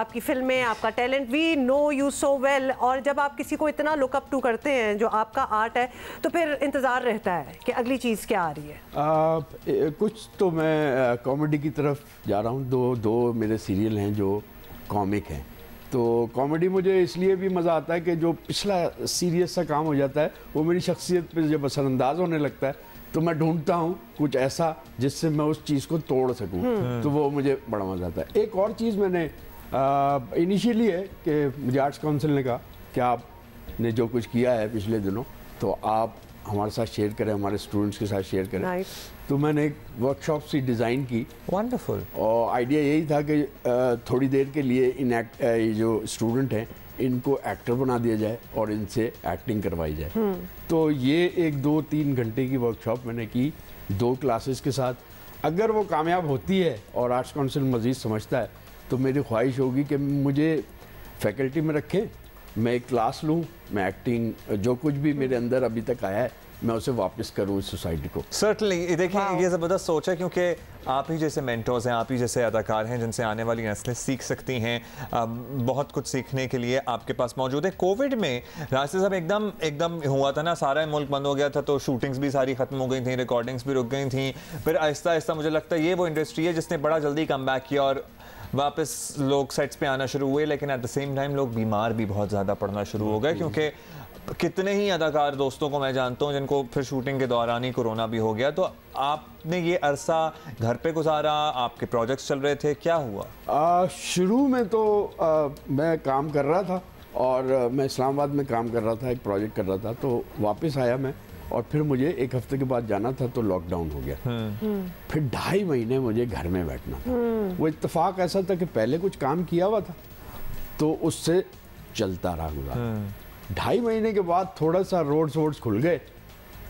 Speaker 2: आपकी फिल्में, आपका talent, we know you so well, और जब आप किसी को इतना लुक अप टू करते हैं जो आपका आर्ट है, तो फिर इंतज़ार रहता है कि अगली चीज़ क्या आ रही है।
Speaker 13: कुछ तो मैं कॉमेडी की तरफ जा रहा हूँ, दो मेरे सीरियल हैं जो कॉमिक हैं, तो कॉमेडी मुझे इसलिए भी मज़ा आता है कि जो पिछला सीरियस सा काम हो जाता है वो मेरी शख्सियत पे जब असरअंदाज होने लगता है, तो मैं ढूंढता हूँ कुछ ऐसा जिससे मैं उस चीज़ को तोड़ सकूँ, तो वो मुझे बड़ा मज़ा आता है। एक और चीज़ मैंने इनिशियली है कि मुझे आर्ट्स काउंसिल ने कहा कि आपने जो कुछ किया है पिछले दिनों, तो आप हमारे साथ शेयर करें, हमारे स्टूडेंट्स के साथ शेयर करें। तो मैंने एक वर्कशॉप सी डिज़ाइन की।
Speaker 1: वंडरफुल।
Speaker 13: और आइडिया यही था कि थोड़ी देर के लिए ये जो स्टूडेंट हैं इनको एक्टर बना दिया जाए और इनसे एक्टिंग करवाई जाए। तो ये एक 2-3 घंटे की वर्कशॉप मैंने की 2 क्लासेस के साथ। अगर वो कामयाब होती है और आर्ट्स काउंसिल मज़ीद समझता है, तो मेरी ख्वाहिश होगी कि मुझे फैकल्टी में रखें, मैं एक क्लास लूँ, मैं एक्टिंग जो कुछ भी मेरे अंदर अभी तक आया है मैं उसे वापस करूं इस सोसाइटी को।
Speaker 1: सर्टनली देखिए ये ज़बरदस्त सोच है, क्योंकि आप ही जैसे मेंटर्स हैं, आप ही जैसे अदाकार हैं जिनसे आने वाली नस्लें सीख सकती हैं। बहुत कुछ सीखने के लिए आपके पास मौजूद है। कोविड में राशिद साहब एकदम हुआ था ना, सारा मुल्क बंद हो गया था, तो शूटिंग्स भी सारी खत्म हो गई थी, रिकॉर्डिंग्स भी रुक गई थी। फिर आहिस्ता आहिस्ता मुझे लगता है ये वो इंडस्ट्री है जिसने बड़ा जल्दी कम बैक किया और वापस लोग सेट्स पे आना शुरू हुए। लेकिन एट द सेम टाइम लोग बीमार भी बहुत ज़्यादा पड़ना शुरू हो गए, क्योंकि कितने ही अदाकार दोस्तों को मैं जानता हूं जिनको फिर शूटिंग के दौरान ही कोरोना भी हो गया। तो आपने ये अरसा घर पे गुजारा, आपके प्रोजेक्ट्स चल रहे थे, क्या हुआ?
Speaker 13: शुरू में तो मैं काम कर रहा था और मैं इस्लामाबाद में काम कर रहा था, एक प्रोजेक्ट कर रहा था, तो वापस आया मैं और फिर मुझे एक हफ्ते के बाद जाना था तो लॉकडाउन हो गया। फिर 2.5 महीने मुझे घर में बैठना था। वो इत्तेफाक ऐसा था कि पहले कुछ काम किया हुआ था तो उससे चलता रहा गुजारा। 2.5 महीने के बाद थोड़ा सा रोड्स खुल गए,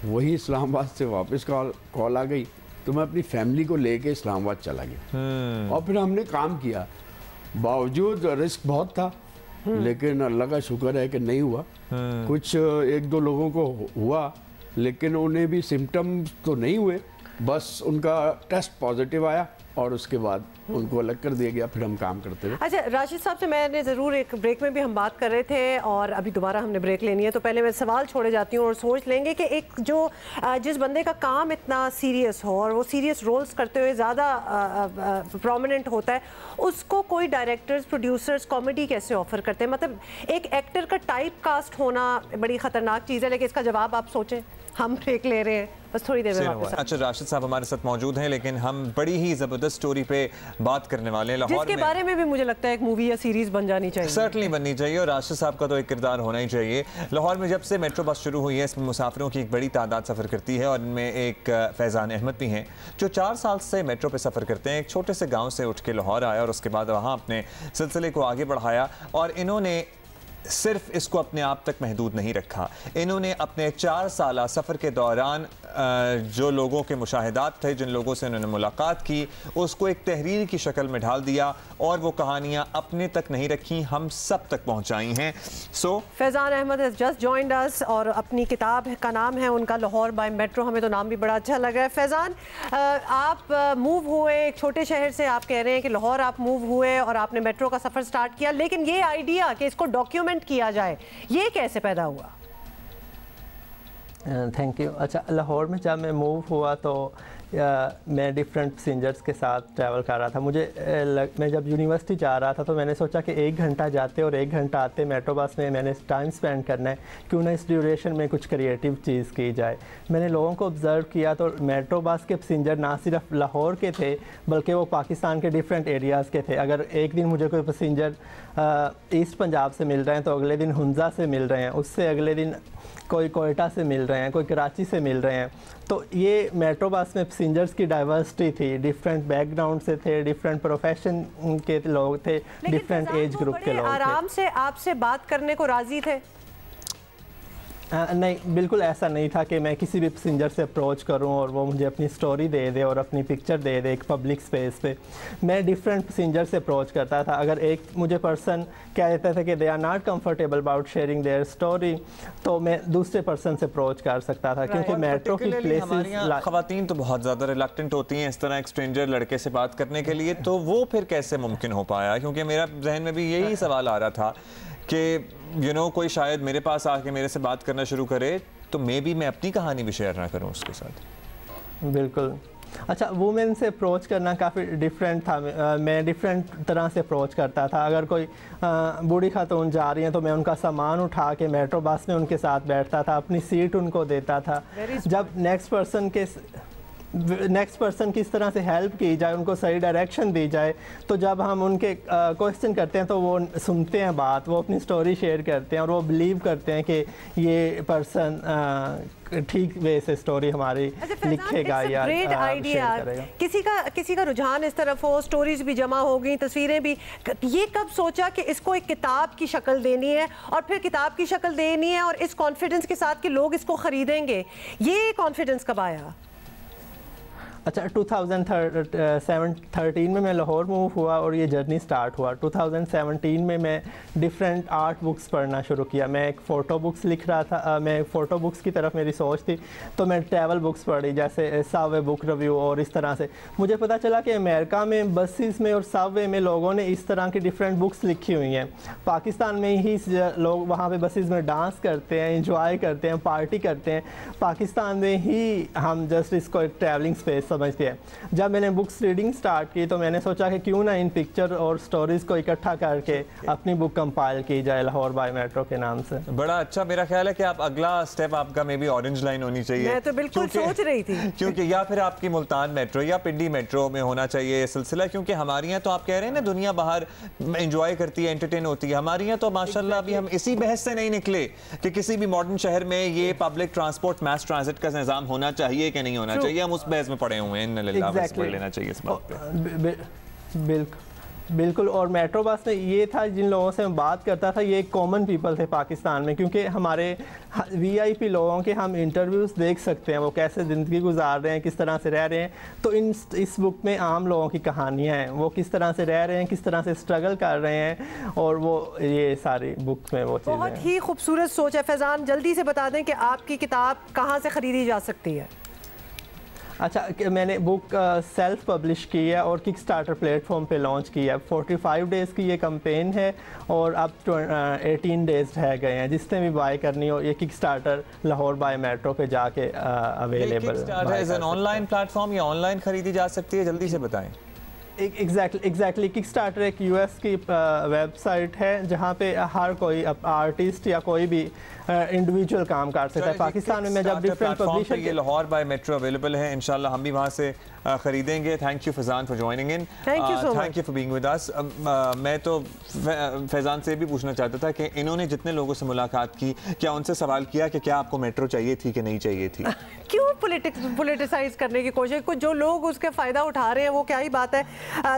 Speaker 13: वही इस्लामाबाद से वापस कॉल आ गई, तो मैं अपनी फैमिली को लेके इस्लामाबाद चला गया और फिर हमने काम किया। बावजूद रिस्क बहुत था, लेकिन अल्लाह का शुक्र है कि नहीं हुआ। कुछ 1-2 लोगों को हुआ, लेकिन उन्हें भी सिम्टम्स तो नहीं हुए, बस उनका टेस्ट पॉजिटिव आया और उसके बाद उनको अलग कर दिया गया, फिर हम काम करते रहे।
Speaker 2: अच्छा राशिद साहब से मैंने ज़रूर एक ब्रेक में भी हम बात कर रहे थे और अभी दोबारा हमने ब्रेक लेनी है, तो पहले मैं सवाल छोड़े जाती हूँ और सोच लेंगे कि एक जो जिस बंदे का काम इतना सीरियस हो और वो सीरियस रोल्स करते हुए ज़्यादा प्रोमिनेंट होता है, उसको कोई डायरेक्टर्स प्रोड्यूसर्स कॉमेडी कैसे ऑफर करते हैं? मतलब एक एक्टर का टाइप कास्ट होना बड़ी ख़तरनाक चीज़ है, लेकिन इसका जवाब आप सोचें। हम ब्रेक ले रहे हैं, बस थोड़ी देर में वापस।
Speaker 1: अच्छा राशिद साहब हमारे साथ मौजूद हैं, लेकिन हम बड़ी ही ज़बरदस्त स्टोरी पे बात करने वाले हैं लाहौर में,
Speaker 2: जिसके बारे में भी मुझे लगता है एक मूवी या सीरीज बन जानी चाहिए।
Speaker 1: सर्टनली बननी चाहिए और राशिद साहब का तो एक किरदार होना ही चाहिए। लाहौर में जब से मेट्रो बस शुरू हुई है, इसमें मुसाफिरों की एक बड़ी तादाद सफ़र करती है और इनमें एक फैज़ान अहमद भी हैं जो 4 साल से मेट्रो पर सफ़र करते हैं। एक छोटे से गाँव से उठ के लाहौर आया और उसके बाद वहाँ अपने सिलसिले को आगे बढ़ाया और इन्होंने सिर्फ इसको अपने आप तक महदूद नहीं रखा। इन्होंने अपने 4 साल सफ़र के दौरान जो लोगों के मुशाहिदात थे, जिन लोगों से उन्होंने मुलाकात की, उसको एक तहरीर की शक्ल में ढाल दिया और वो कहानियाँ अपने तक नहीं रखी, हम सब तक पहुँचाई हैं।
Speaker 2: Faizan Ahmad has just joined us और अपनी किताब का नाम है उनका लाहौर बाय मेट्रो। हमें तो नाम भी बड़ा अच्छा लगा है। फैज़ान, आप मूव हुए एक छोटे शहर से, आप कह रहे हैं कि लाहौर आप मूव हुए और आपने मेट्रो का सफ़र स्टार्ट किया, लेकिन ये आइडिया कि इसको डॉक्यूमेंट किया जाए, ये कैसे पैदा हुआ?
Speaker 15: Thank you. अच्छा, लाहौर में जब मैं मूव हुआ तो मैं डिफरेंट पैसेंजर्स के साथ ट्रैवल कर रहा था। मैं जब यूनिवर्सिटी जा रहा था तो मैंने सोचा कि 1 घंटा जाते और 1 घंटा आते मेट्रो बस में मैंने टाइम स्पेंड करना है, क्यों ना इस ड्यूरेशन में कुछ क्रिएटिव चीज़ की जाए। मैंने लोगों को ऑब्ज़र्व किया तो मेट्रो बस के पैसेंजर ना सिर्फ लाहौर के थे बल्कि वो पाकिस्तान के डिफरेंट एरियाज़ के थे। अगर एक दिन मुझे कोई पैसेंजर ईस्ट पंजाब से मिल रहे हैं तो अगले दिन हुंजा से मिल रहे हैं, उससे अगले दिन कोई कोयटा से मिल रहे हैं, कोई कराची से मिल रहे हैं। तो ये मेट्रो बस में पैसेंजर्स की डाइवर्सिटी थी, डिफरेंट बैकग्राउंड से थे, डिफरेंट प्रोफेशन के लोग थे, डिफरेंट एज ग्रुप के लोग थे।
Speaker 2: आराम से आपसे बात करने को राजी थे?
Speaker 15: नहीं, बिल्कुल ऐसा नहीं था कि मैं किसी भी पैसेंजर से अप्रोच करूं और वो मुझे अपनी स्टोरी दे दे और अपनी पिक्चर दे दे एक पब्लिक स्पेस पे। मैं डिफरेंट पैसेंजर से अप्रोच करता था। अगर एक मुझे पर्सन कह देता था कि they are not comfortable about sharing their story, तो मैं दूसरे पर्सन से अप्रोच कर सकता था, क्योंकि मेट्रो की प्लेसेस
Speaker 1: ख़वातीन तो बहुत ज़्यादा रिलक्टेंट होती हैं इस तरह एक स्ट्रेंजर लड़के से बात करने के लिए, तो वो फिर कैसे मुमकिन हो पाया? क्योंकि मेरा जहन में भी यही सवाल आ रहा था कि कोई शायद मेरे पास आके मेरे से बात करना शुरू करे तो मैं अपनी कहानी भी शेयर ना करूं उसके साथ।
Speaker 15: बिल्कुल। अच्छा, वुमेन से अप्रोच करना काफ़ी डिफरेंट था। मैं डिफरेंट तरह से अप्रोच करता था। अगर कोई बूढ़ी खातून जा रही हैं तो मैं उनका सामान उठा के मेट्रो बस में उनके साथ बैठता था, अपनी सीट उनको देता था। जब नेक्स्ट पर्सन किस तरह से हेल्प की जाए, उनको सही डायरेक्शन दी जाए, तो जब हम उनके क्वेश्चन करते हैं तो वो सुनते हैं बात, वो अपनी स्टोरी शेयर करते हैं और वो बिलीव करते हैं कि ये पर्सन ठीक वे से स्टोरी हमारी लिखेगा या शेयर करेगा।
Speaker 2: किसी का रुझान इस तरफ हो, स्टोरीज भी जमा हो गई, तस्वीरें भी। ये कब सोचा कि इसको एक किताब की शक्ल देनी है और फिर किताब की शक्ल देनी है और इस कॉन्फिडेंस के साथ कि लोग इसको ख़रीदेंगे, ये कॉन्फिडेंस कब आया?
Speaker 15: अच्छा, 2013 में मैं लाहौर मूव हुआ और ये जर्नी स्टार्ट हुआ। 2017 में मैं डिफरेंट आर्ट बुक्स पढ़ना शुरू किया। मैं एक फ़ोटो बुक्स लिख रहा था, मैं फ़ोटो बुक्स की तरफ मेरी सोच थी, तो मैं ट्रैवल बुक्स पढ़ी जैसे सावे बुक रिव्यू और इस तरह से। मुझे पता चला कि अमेरिका में बसेस में और सावे में लोगों ने इस तरह की डिफरेंट बुक्स लिखी हुई हैं। पाकिस्तान में ही लोग वहाँ पे बसेस में डांस करते हैं, इंजॉय करते हैं, पार्टी करते हैं। पाकिस्तान में ही हम जस्ट इसको एक ट्रैवलिंग स्पेस समझते हैं। जब मैंने बुक्स रीडिंग स्टार्ट की तो मैंने सोचा कि क्यों ना इन पिक्चर और स्टोरीज़ को इकट्ठा करके अपनी बुक कंपाइल की जाए लाहौर बाय मेट्रो के नाम से।
Speaker 1: बड़ा अच्छा, मेरा ख्याल है कि आप अगला स्टेप आपका मे बी ऑरेंज लाइन होनी चाहिए।
Speaker 2: मैं तो बिल्कुल सोच रही थी
Speaker 1: क्योंकि या फिर आपकी मुल्तान मेट्रो या पिंडी मेट्रो में होना चाहिए ये सिलसिला, क्योंकि हमारे यहाँ तो आप कह रहे हैं ना दुनिया बाहर एंजॉय करती है, एंटरटेन होती है। हमारे यहाँ तो माशाल्लाह अभी हम इसी बहस से नहीं निकले कि किसी भी मॉडर्न शहर में ये पब्लिक ट्रांसपोर्ट मैस ट्रांजिट का निज़ाम होना चाहिए कि नहीं होना चाहिए। हम उस बहस में पड़े हुए हैं, पढ़ लेना चाहिए इस बात पे।
Speaker 15: बिल्कुल। और मेट्रो बस में ये था, जिन लोगों से मैं बात करता था ये कॉमन पीपल थे पाकिस्तान में, क्योंकि हमारे वीआईपी लोगों के हम इंटरव्यूज़ देख सकते हैं, वो कैसे ज़िंदगी गुजार रहे हैं, किस तरह से रह रहे हैं। तो इस बुक में आम लोगों की कहानियाँ हैं, वो किस तरह से रह रहे हैं, किस तरह से स्ट्रगल कर रहे हैं, और वो ये सारी बुक में वो चीज़ें।
Speaker 2: बहुत ही खूबसूरत सोच है। फैज़ान, जल्दी से बता दें कि आपकी किताब कहाँ से ख़रीदी जा सकती है?
Speaker 15: अच्छा, मैंने बुक सेल्फ पब्लिश की है और किक स्टार्टर प्लेटफॉर्म पे लॉन्च की है। 45 डेज़ की ये कैंपेन है और अब 18 डेज़ रह गए हैं। जिसने भी बाय करनी हो ये Kickstarter Lahore by metro पे जाके available.
Speaker 1: As an online platform या ऑनलाइन खरीदी जा सकती है, जल्दी से बताएं।
Speaker 15: एग्जैक्टली किक स्टार्टर एक यूएस की वेबसाइट है जहाँ पे हर कोई आर्टिस्ट या कोई भी इंडिविजुअल काम कर सकता है। पाकिस्तान में मैं जब डिफरेंट पब्लिशर
Speaker 1: ये लाहौर बाय मेट्रो अवेलेबल है, इंशाल्लाह हम भी वहाँ से खरीदेंगे। Thank you Faizan for joining in, thank you for being with us. मैं तो फैज़ान से भी पूछना चाहता था कि इन्होंने जितने लोगों से मुलाकात की, क्या उनसे सवाल किया कि क्या आपको मेट्रो चाहिए थी कि नहीं चाहिए थी?
Speaker 2: क्यों पॉलिटिसाइज करने की कोशिश? कुछ जो लोग उसका फ़ायदा उठा रहे हैं वो क्या ही बात है।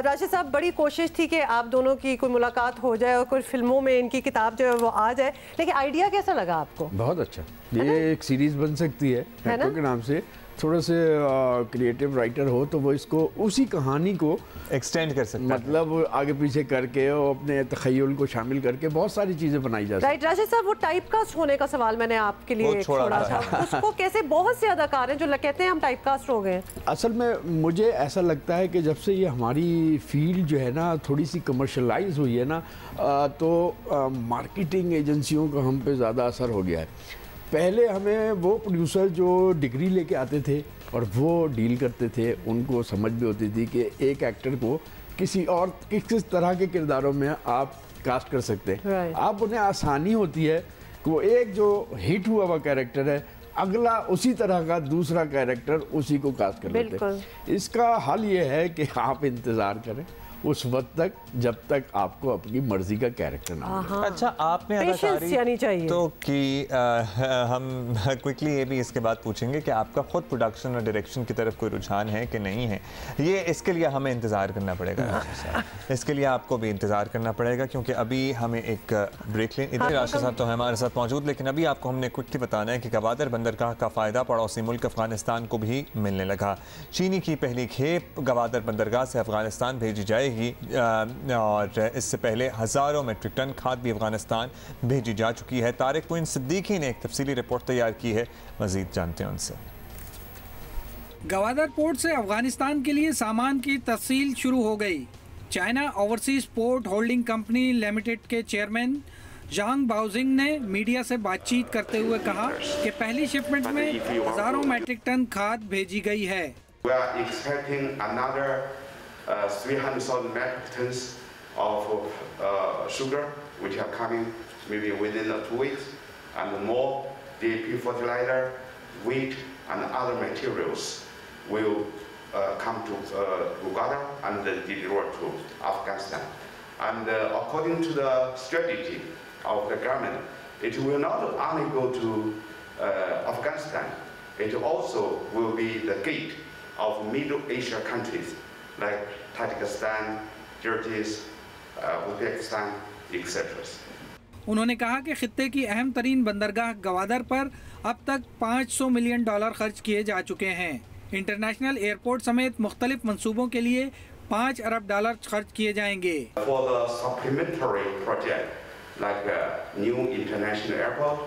Speaker 2: राशिद साहब, बड़ी कोशिश थी कि आप दोनों की कोई मुलाकात हो जाए और कुछ फिल्मों में इनकी किताब जो है वो आ जाए, लेकिन आइडिया कैसा लगा आपको?
Speaker 13: बहुत अच्छा, ये एक सीरीज बन सकती है मेट्रो के नाम से। थोड़ा से क्रिएटिव राइटर हो तो वो इसको उसी कहानी को
Speaker 1: एक्सटेंड कर सकते हैं,
Speaker 13: मतलब आगे पीछे करके और अपने तखय्युल को शामिल करके बहुत सारी चीजें बनाई जा सकती हैं।
Speaker 2: राइट राशिद साहब, वो टाइप कास्ट होने का सवाल मैंने आपके लिए छोड़ा था। उसको कैसे, बहुत से अदाकार हैं जो कहते हैं हम टाइप कास्ट हो गए।
Speaker 13: असल में मुझे ऐसा लगता है कि जब से ये हमारी फील्ड जो है ना थोड़ी सी कमर्शलाइज हुई है ना, तो मार्केटिंग एजेंसियों का हम पे ज़्यादा असर हो गया है। पहले हमें वो प्रोड्यूसर जो डिग्री लेके आते थे और वो डील करते थे, उनको समझ भी होती थी कि एक एक्टर को किसी और किस तरह के किरदारों में आप कास्ट कर सकते हैं। आप उन्हें आसानी होती है कि वो एक जो हिट हुआ हुआ कैरेक्टर है, अगला उसी तरह का दूसरा कैरेक्टर उसी को कास्ट कर लेते हैं। इसका हल ये है कि आप इंतज़ार करें उस वक्त तक जब तक आपको अपनी मर्जी का कैरेक्टर ना मिले।
Speaker 1: अच्छा, आपने अदाकारी तो कि हम क्विकली ये भी इसके बाद पूछेंगे कि आपका खुद प्रोडक्शन और डायरेक्शन की तरफ कोई रुझान है कि नहीं है। ये इसके लिए हमें इंतज़ार करना पड़ेगा, इसके लिए आपको भी इंतज़ार करना पड़ेगा, क्योंकि अभी हमें एक ब्रेक लें। इधर राशिद साहब तो हमारे साथ मौजूद, लेकिन अभी आपको हमने क्विकली बताना है कि गवादर बंदरगाह का फ़ायदा पड़ोसी मुल्क अफगानिस्तान को भी मिलने लगा। चीनी की पहली खेप गवादर बंदरगाह से अफगानिस्तान भेजी जाएगी और इससे पहले हज़ारों मेट्रिक टन खाद भी अफगानिस्तान भेजी जा चुकी है। तारिक मुइन सिद्दीकी ने एक तफसीली रिपोर्ट तैयार की है, मज़ीद जानते हैं उनसे।
Speaker 16: गवादर पोर्ट से अफगानिस्तान के लिए सामान की तस्सील शुरू हो गई। China overseas port holding company limited के चेयरमैन जांग बाओजिंग ने मीडिया से बातचीत करते हुए कहा कि पहली शिपमेंट में हज़ारों मेट्रिक टन खाद भेजी गई है।
Speaker 17: 300,000 metric tons of sugar, which are coming maybe within 2 weeks, and more DAP fertilizer, wheat, and other materials will come to Uganda and delivered to Afghanistan. And according to the strategy of the government, it will not only go to Afghanistan, it also will be the gate of Middle Asia countries like Tajikistan, Kyrgyz, Uzbekistan, etc.
Speaker 16: उन्होंने कहा कि खित्ते की अहम तरीन बंदरगाह गवादर पर अब तक $500 मिलियन खर्च किए जा चुके हैं। इंटरनेशनल एयरपोर्ट समेत मुख्तलिफ मंसूबों के लिए $5 अरब खर्च किए जाएंगे।
Speaker 17: For the supplementary project like new international airport,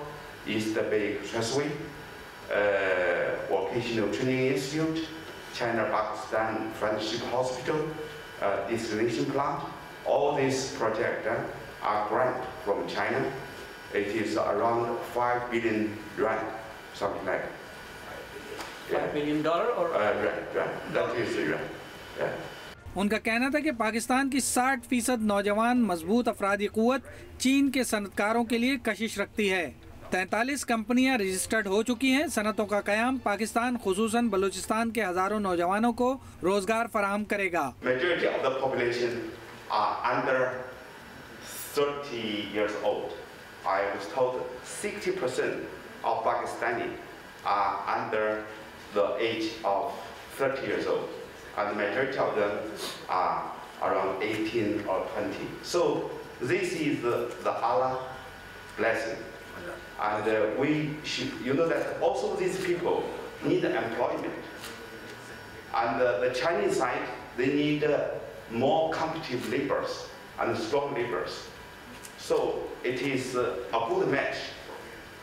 Speaker 17: East Bay Expressway, Vocational Training Institute, China-Pakistan Friendship Hospital, Desalination Plant, all these projects are grant from China. It is around 5 billion yuan, something like that. $5 billion or? Right. That is yuan. Yeah.
Speaker 16: उनका कहना था कि पाकिस्तान की 60% नौजवान मजबूत अफरादी क़ुव्वत चीन के सनतकारों के लिए कशिश रखती है। 43 कंपनियां रजिस्टर्ड हो चुकी हैं। सनतों का क़याम पाकिस्तान खुसूसन बलूचिस्तान के हज़ारों नौजवानों को रोजगार फराहम करेगा।
Speaker 17: Majority of the population are under 30 years old. I was told 60% of Pakistani are under the age of 30 years old. And the majority of them are around 18 or 20. So this is the Allah blessing. And we should, that also these people need employment. And the Chinese side, they need more competitive laborers and strong laborers. So it is a good match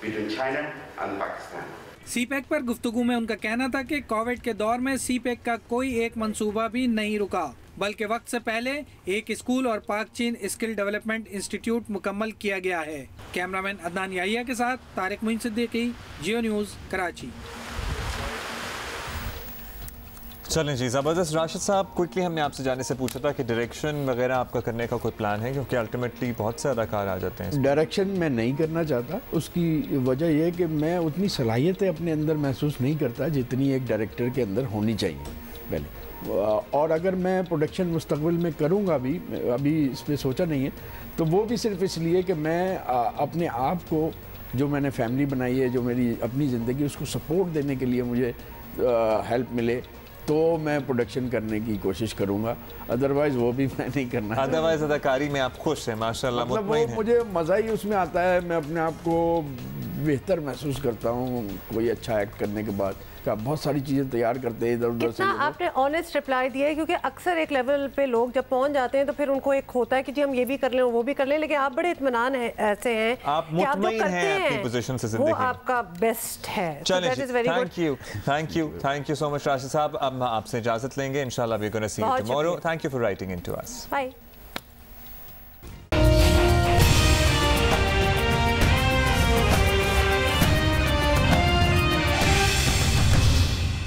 Speaker 17: between China and Pakistan.
Speaker 16: CPEC पर गुफ्तगू में उनका कहना था कि Covid के दौर में सीपेक का कोई एक मंसूबा भी नहीं रुका, बल्कि वक्त से पहले एक स्कूल और पाक चीन स्किल डेवलपमेंट इंस्टीट्यूट मुकम्मल किया गया है। कैमरामैन अदनान याहिया के साथ तारिक मुइन सिद्दीकी, जियो न्यूज़, कराची।
Speaker 1: चलें जी, ज़बरदस्त। राशिद साहब, क्विकली हमने आपसे जाने से पूछा था कि डायरेक्शन वगैरह आपका करने का कोई प्लान है, क्योंकि अल्टीमेटली बहुत से अदाकार आ जाते हैं।
Speaker 13: डायरेक्शन मैं नहीं करना चाहता। उसकी वजह यह है कि मैं उतनी सलाहियतें अपने अंदर महसूस नहीं करता जितनी एक डायरेक्टर के अंदर होनी चाहिए पहले। और अगर मैं प्रोडक्शन मुस्तकबिल में करूँगा भी, अभी इस पर सोचा नहीं है, तो वो भी सिर्फ इसलिए कि मैं अपने आप को, जो मैंने फैमिली बनाई है, जो मेरी अपनी ज़िंदगी, उसको सपोर्ट देने के लिए मुझे हेल्प मिले तो मैं प्रोडक्शन करने की कोशिश करूंगा। अदरवाइज वो भी मैं नहीं करना।
Speaker 1: अदरवाइज अदाकारी में आप खुश हैं माशाल्लाह,
Speaker 13: मतलब वो मुझे मज़ा ही उसमें आता है। मैं अपने आप को बेहतर महसूस करता हूँ कोई अच्छा एक्ट करने के बाद। का बहुत सारी चीज़ें तैयार करते हैं इधर उधर से।
Speaker 2: आपने ऑनेस्ट रिप्लाई दिया है, क्योंकि अक्सर एक लेवल पे लोग जब पहुंच जाते हैं तो फिर उनको एक होता है कि जी हम ये भी कर लें वो भी कर लें, लेकिन आप बड़े इत्मीनान है ऐसे हैं,
Speaker 1: आप मुतमईन हैं अपनी पोजीशन से ज़िंदगी में, वो
Speaker 2: आपका बेस्ट है।
Speaker 1: चलिए, thank you so much Rashid sahab. अब आपसे इजाज़त लेंगे, इंशाल्लाह we gonna see you tomorrow. Thank you for writing in to us.
Speaker 2: Bye.